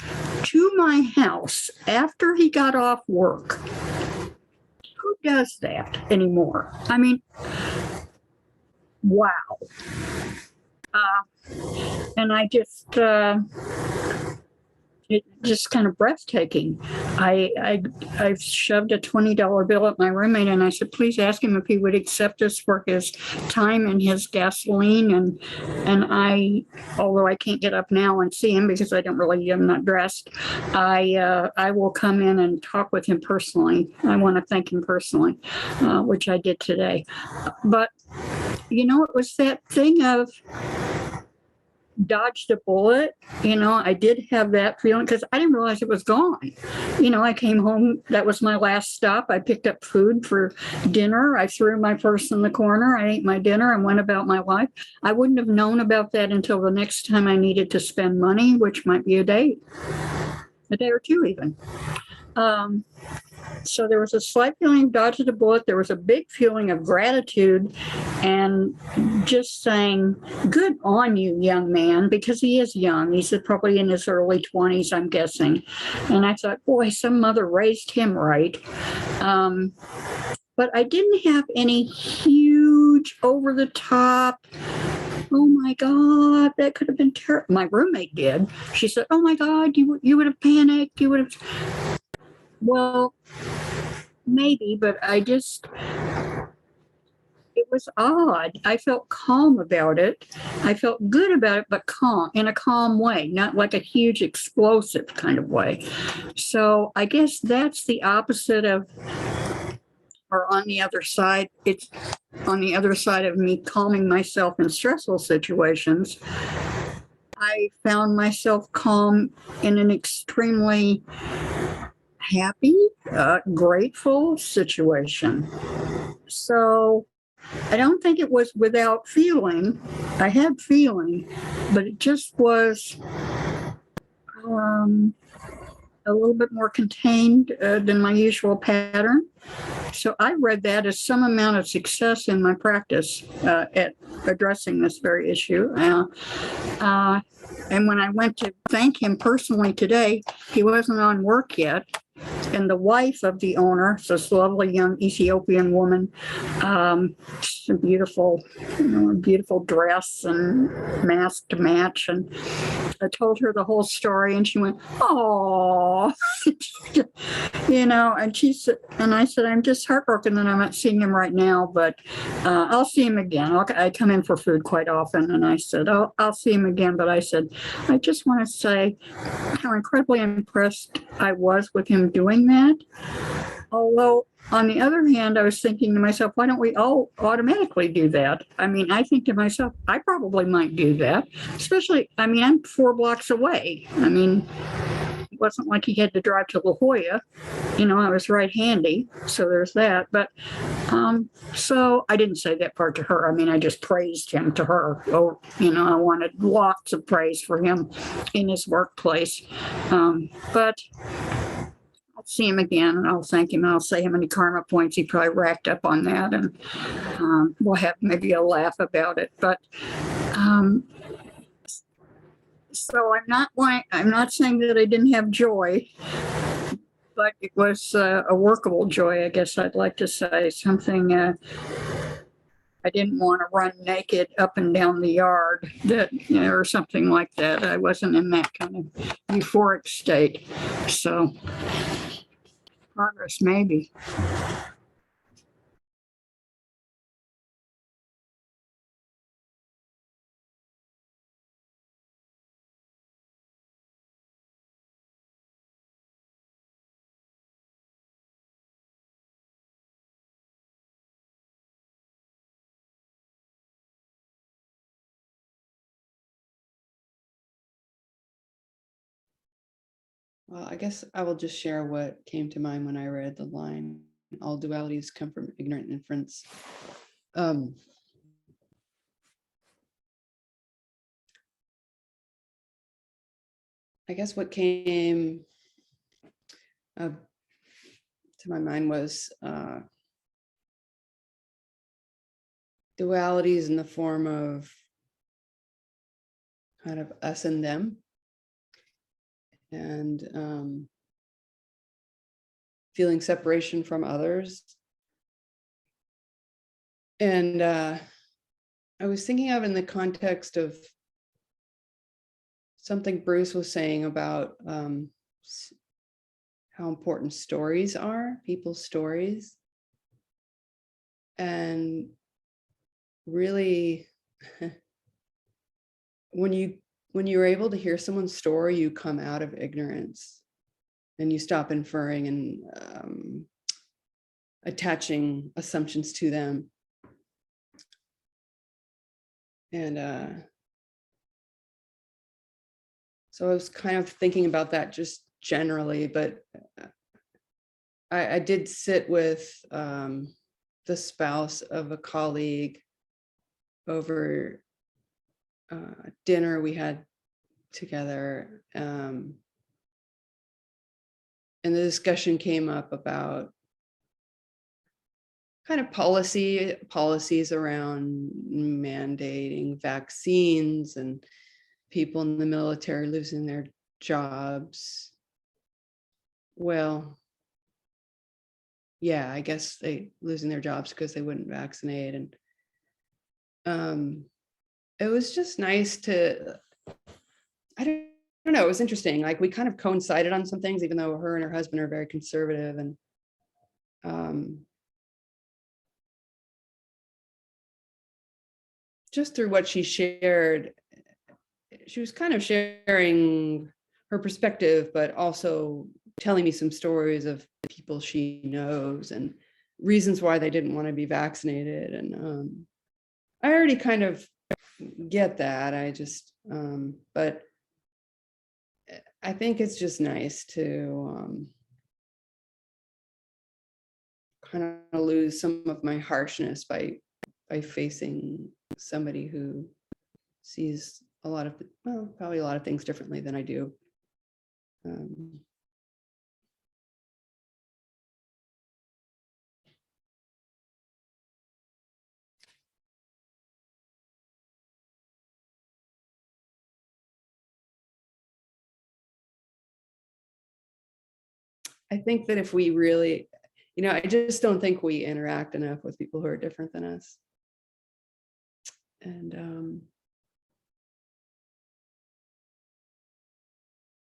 Speaker 6: to my house after he got off work. Who does that anymore? I mean, wow. And I just, it just kind of breathtaking. I shoved a $20 bill at my roommate and I said, please ask him if he would accept this for his time and his gasoline. And I, although I can't get up now and see him because I'm not dressed, I will come in and talk with him personally. I want to thank him personally, which I did today. But you know, it was that thing of dodged a bullet. You know, I did have that feeling because I didn't realize it was gone. You know, I came home. That was my last stop. I picked up food for dinner. I threw my purse in the corner. I ate my dinner and went about my life. I wouldn't have known about that until the next time I needed to spend money, which might be a day or two even. So there was a slight feeling of dodging a bullet. There was a big feeling of gratitude and just saying, good on you, young man, because he is young. He's probably in his early 20s, I'm guessing. And I thought, boy, some mother raised him right. But I didn't have any huge over the top, oh my God, that could have been terrible. My roommate did. She said, oh my God, you would have panicked. You would have. Well, maybe, but it was odd. I felt calm about it. I felt good about it, but calm, in a calm way, not like a huge explosive kind of way. So I guess that's the opposite of, or on the other side, it's on the other side of me calming myself in stressful situations. I found myself calm in an extremely happy, grateful situation. So I don't think it was without feeling. I had feeling, but it just was a little bit more contained than my usual pattern. So I read that as some amount of success in my practice at addressing this very issue. And when I went to thank him personally today, he wasn't on work yet. And the wife of the owner, this lovely young Ethiopian woman, a beautiful, beautiful dress and mask to match. And I told her the whole story, and she went, "Oh," And she said, and I said, "I'm just heartbroken that I'm not seeing him right now, but I'll see him again. I come in for food quite often." And I said, I'll see him again. But I said, I just want to say how incredibly impressed I was with him doing that. Although, on the other hand, I was thinking to myself, why don't we all automatically do that? I mean, I think to myself, I probably might do that, especially, I mean, I'm 4 blocks away. I mean, it wasn't like he had to drive to La Jolla. I was right handy. So there's that. But so I didn't say that part to her. I mean, I just praised him to her. Oh, I wanted lots of praise for him in his workplace. But I'll see him again and I'll thank him. I'll say how many karma points he probably racked up on that. And we'll have maybe a laugh about it. But so I'm not saying that I didn't have joy, but it was a workable joy, I guess I'd like to say. Something I didn't want to run naked up and down the yard, that, or something like that. I wasn't in that kind of euphoric state. So progress, maybe.
Speaker 4: Well, I guess I will just share what came to mind when I read the line, all dualities come from ignorant inference. Um, I guess what came to my mind was dualities in the form of kind of us and them, and feeling separation from others. And I was thinking of in the context of something Bruce was saying about how important stories are, people's stories. And really, when you're able to hear someone's story, you come out of ignorance and you stop inferring and attaching assumptions to them. And so I was kind of thinking about that just generally, but I did sit with the spouse of a colleague over dinner we had together. And the discussion came up about kind of policies around mandating vaccines and people in the military losing their jobs. Well, yeah, I guess they losing their jobs because they wouldn't vaccinate. And it was just nice to, I don't know, it was interesting. Like, we kind of coincided on some things, even though her and her husband are very conservative. And just through what she shared, she was kind of sharing her perspective, but also telling me some stories of people she knows and reasons why they didn't want to be vaccinated. And I already kind of get that. I just, but I think it's just nice to kind of lose some of my harshness by facing somebody who sees a lot of, well, probably a lot of things differently than I do. I think that if we really, I just don't think we interact enough with people who are different than us. And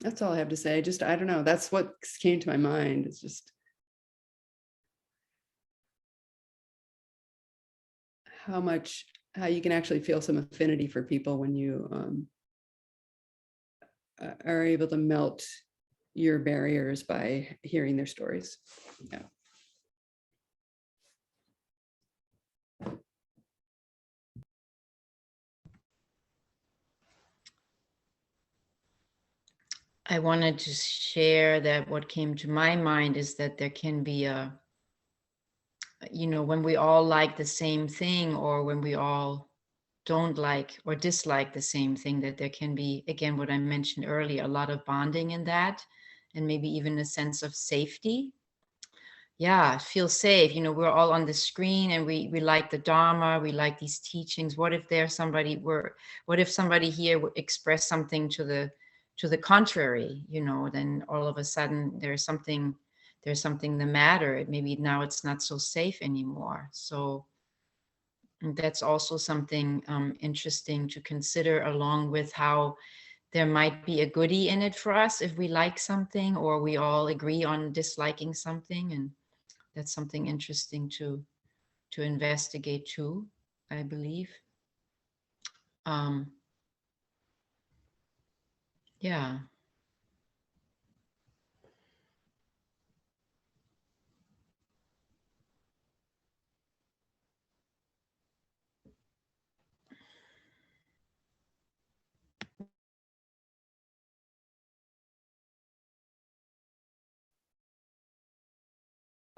Speaker 4: that's all I have to say. Just, I don't know, that's what came to my mind. It's just how you can actually feel some affinity for people when you are able to melt your barriers by hearing their stories. Yeah.
Speaker 2: I wanted to share that what came to my mind is that there can be when we all like the same thing, or when we all don't like or dislike the same thing, that there can be, again, what I mentioned earlier, a lot of bonding in that, and maybe even a sense of safety. Yeah, feel safe. We're all on the screen, and we like the Dharma, we like these teachings. What if what if somebody here would express something to the contrary? Then all of a sudden there's something the matter. Maybe now it's not so safe anymore. So And that's also something interesting to consider, along with how there might be a goodie in it for us if we like something, or we all agree on disliking something. And that's something interesting to investigate too, I believe. Yeah.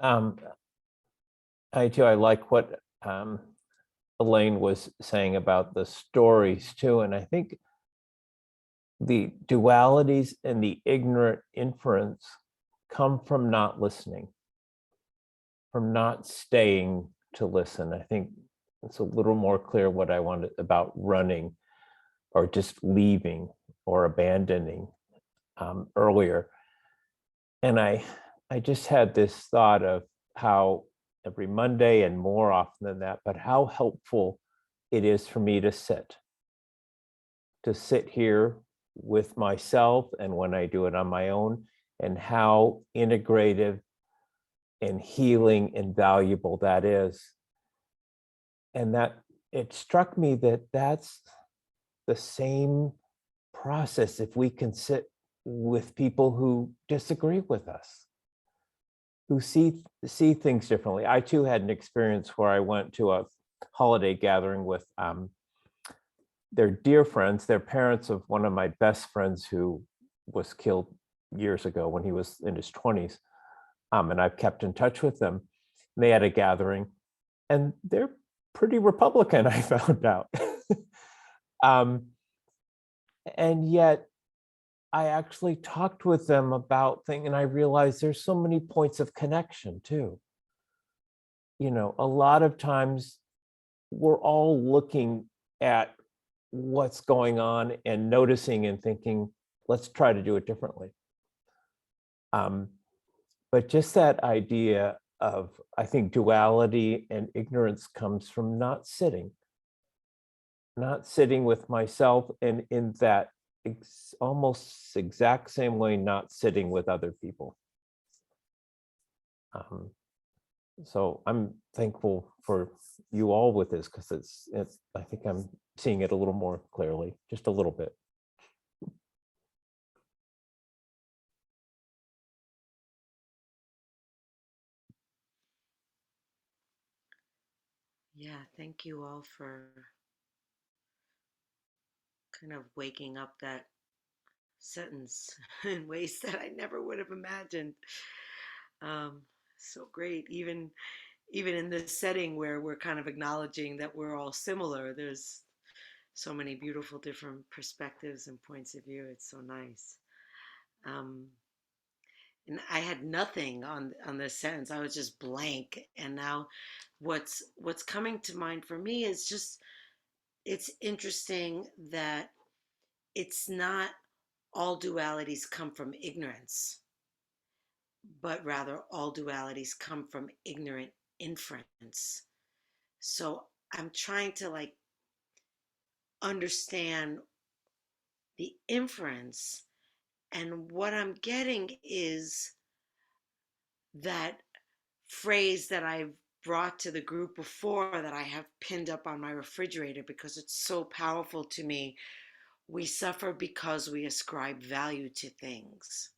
Speaker 3: Um, I like what Elaine was saying about the stories too. And I think the dualities and the ignorant inference come from not listening, from not staying to listen. I think it's a little more clear what I wanted about running or just leaving or abandoning earlier. And I just had this thought of how every Monday and more often than that, but how helpful it is for me to sit here with myself, and when I do it on my own, and how integrative and healing and valuable that is. And that it struck me that that's the same process if we can sit with people who disagree with us, who see things differently. I too had an experience where I went to a holiday gathering with their dear friends, their parents of one of my best friends who was killed years ago when he was in his 20s. And I've kept in touch with them. They had a gathering, and they're pretty Republican, I found out. And yet I actually talked with them about things, and I realized there's so many points of connection too. You know, a lot of times we're all looking at what's going on and noticing and thinking, let's try to do it differently. But just that idea of, I think duality and ignorance comes from not sitting with myself, and in that almost exact same way, not sitting with other people. So I'm thankful for you all with this, because it's I think I'm seeing it a little more clearly, just a little bit.
Speaker 1: Yeah, thank you all for kind of waking up that sentence in ways that I never would have imagined. Um, so great. Even in this setting where we're kind of acknowledging that we're all similar, there's so many beautiful different perspectives and points of view. It's so nice. Um, and I had nothing on this sentence. I was just blank. And now what's coming to mind for me is just, it's interesting that it's not all dualities come from ignorance, but rather all dualities come from ignorant inference. So I'm trying to like understand the inference, and what I'm getting is that phrase that I've brought to the group before, that I have pinned up on my refrigerator because it's so powerful to me. We suffer because we ascribe value to things.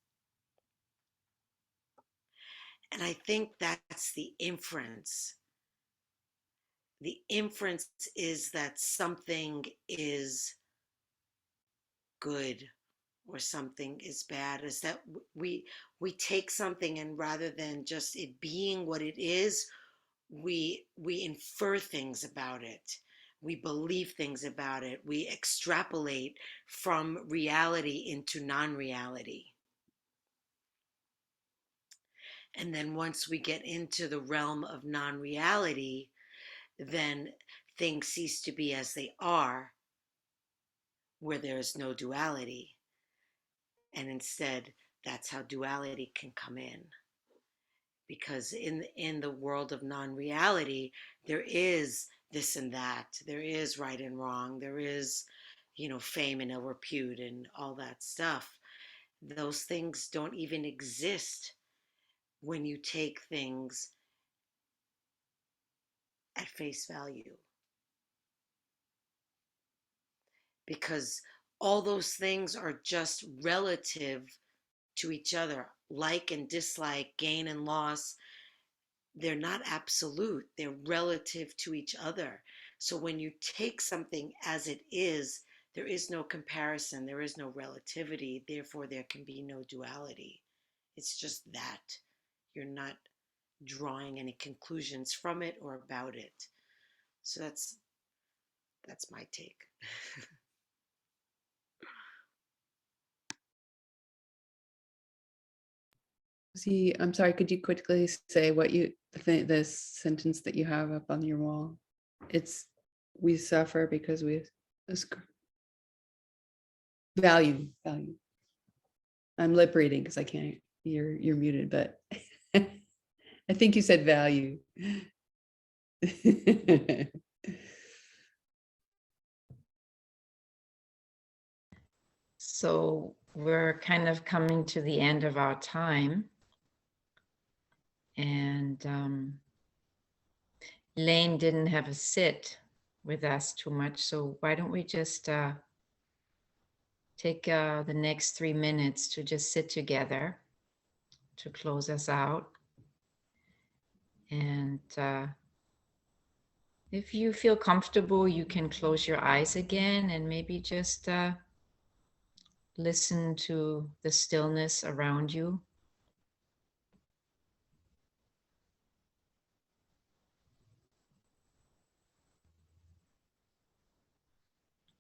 Speaker 1: And I think that's the inference. The inference is that something is good or something is bad, is that we take something, and rather than just it being what it is, we infer things about it, we believe things about it, we extrapolate from reality into non-reality. And then once we get into the realm of non-reality, then things cease to be as they are, where there is no duality. And instead, that's how duality can come in. Because in the world of non-reality, there is this and that. There is right and wrong. There is, fame and ill repute and all that stuff. Those things don't even exist when you take things at face value. Because all those things are just relative to each other. Like and dislike, gain and loss, they're not absolute, they're relative to each other. So when you take something as it is, there is no comparison, there is no relativity, therefore there can be no duality. It's just that. You're not drawing any conclusions from it or about it. So that's my take.
Speaker 4: See, I'm sorry, could you quickly say what the sentence that you have up on your wall? It's, we suffer because we value. I'm lip reading because I can't, you're muted, but I think you said value.
Speaker 2: So we're kind of coming to the end of our time. And Elaine didn't have a sit with us too much. So why don't we just take the next 3 minutes to just sit together to close us out. And if you feel comfortable, you can close your eyes again and maybe just listen to the stillness around you.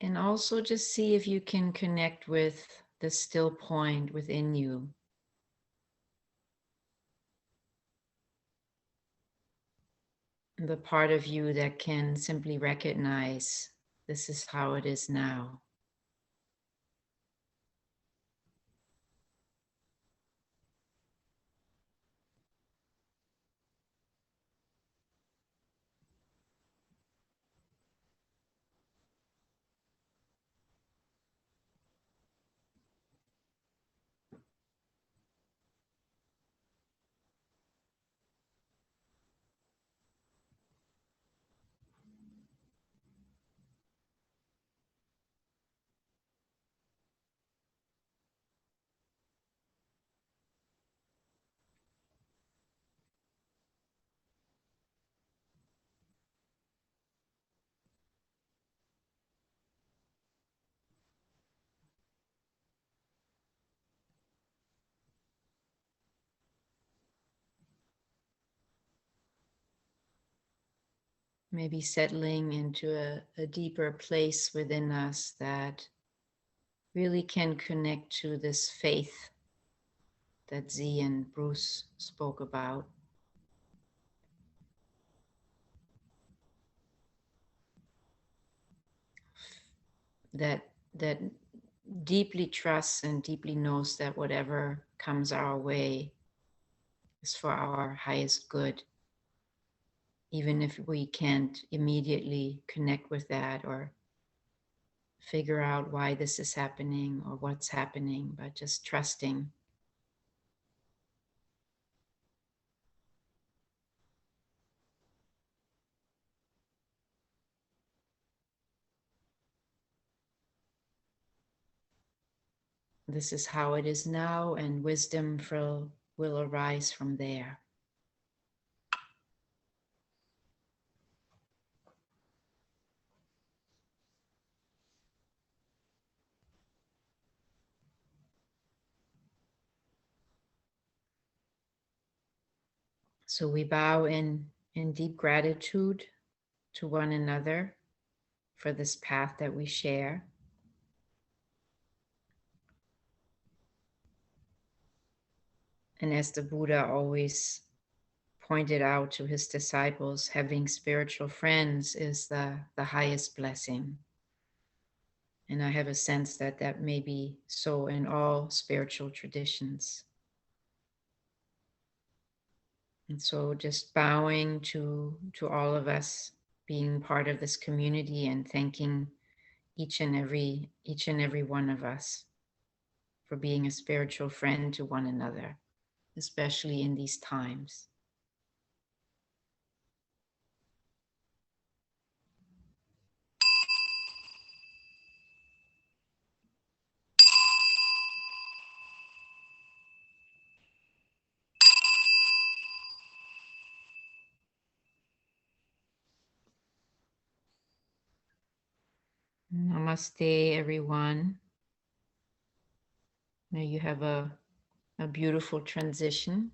Speaker 2: And also just see if you can connect with the still point within you. The part of you that can simply recognize this is how it is now. Maybe settling into a deeper place within us that really can connect to this faith that Z and Bruce spoke about. That deeply trusts and deeply knows that whatever comes our way is for our highest good, even if we can't immediately connect with that or figure out why this is happening or what's happening, but just trusting. This is how it is now, and wisdom will arise from there. So we bow in deep gratitude to one another for this path that we share. And as the Buddha always pointed out to his disciples, having spiritual friends is the highest blessing. And I have a sense that that may be so in all spiritual traditions. And so just bowing to all of us being part of this community and thanking each and every one of us for being a spiritual friend to one another, especially in these times. Namaste, everyone. May you have a beautiful transition.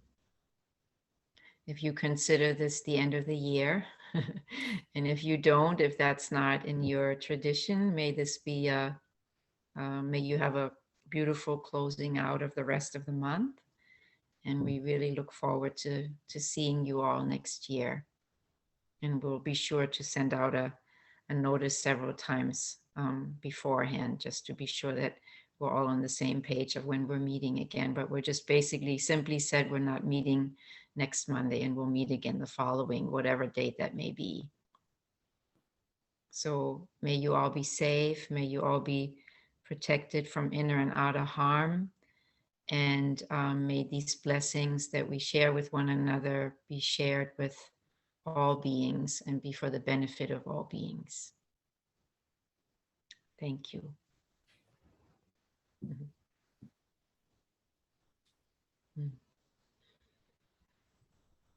Speaker 2: If you consider this the end of the year, and if you don't, if that's not in your tradition, may this be may you have a beautiful closing out of the rest of the month. And we really look forward to seeing you all next year. And we'll be sure to send out a notice several times beforehand, just to be sure that we're all on the same page of when we're meeting again. But we're just basically simply said we're not meeting next Monday, and we'll meet again the following, whatever date that may be. So may you all be safe. May you all be protected from inner and outer harm. And may these blessings that we share with one another be shared with all beings and be for the benefit of all beings. Thank you.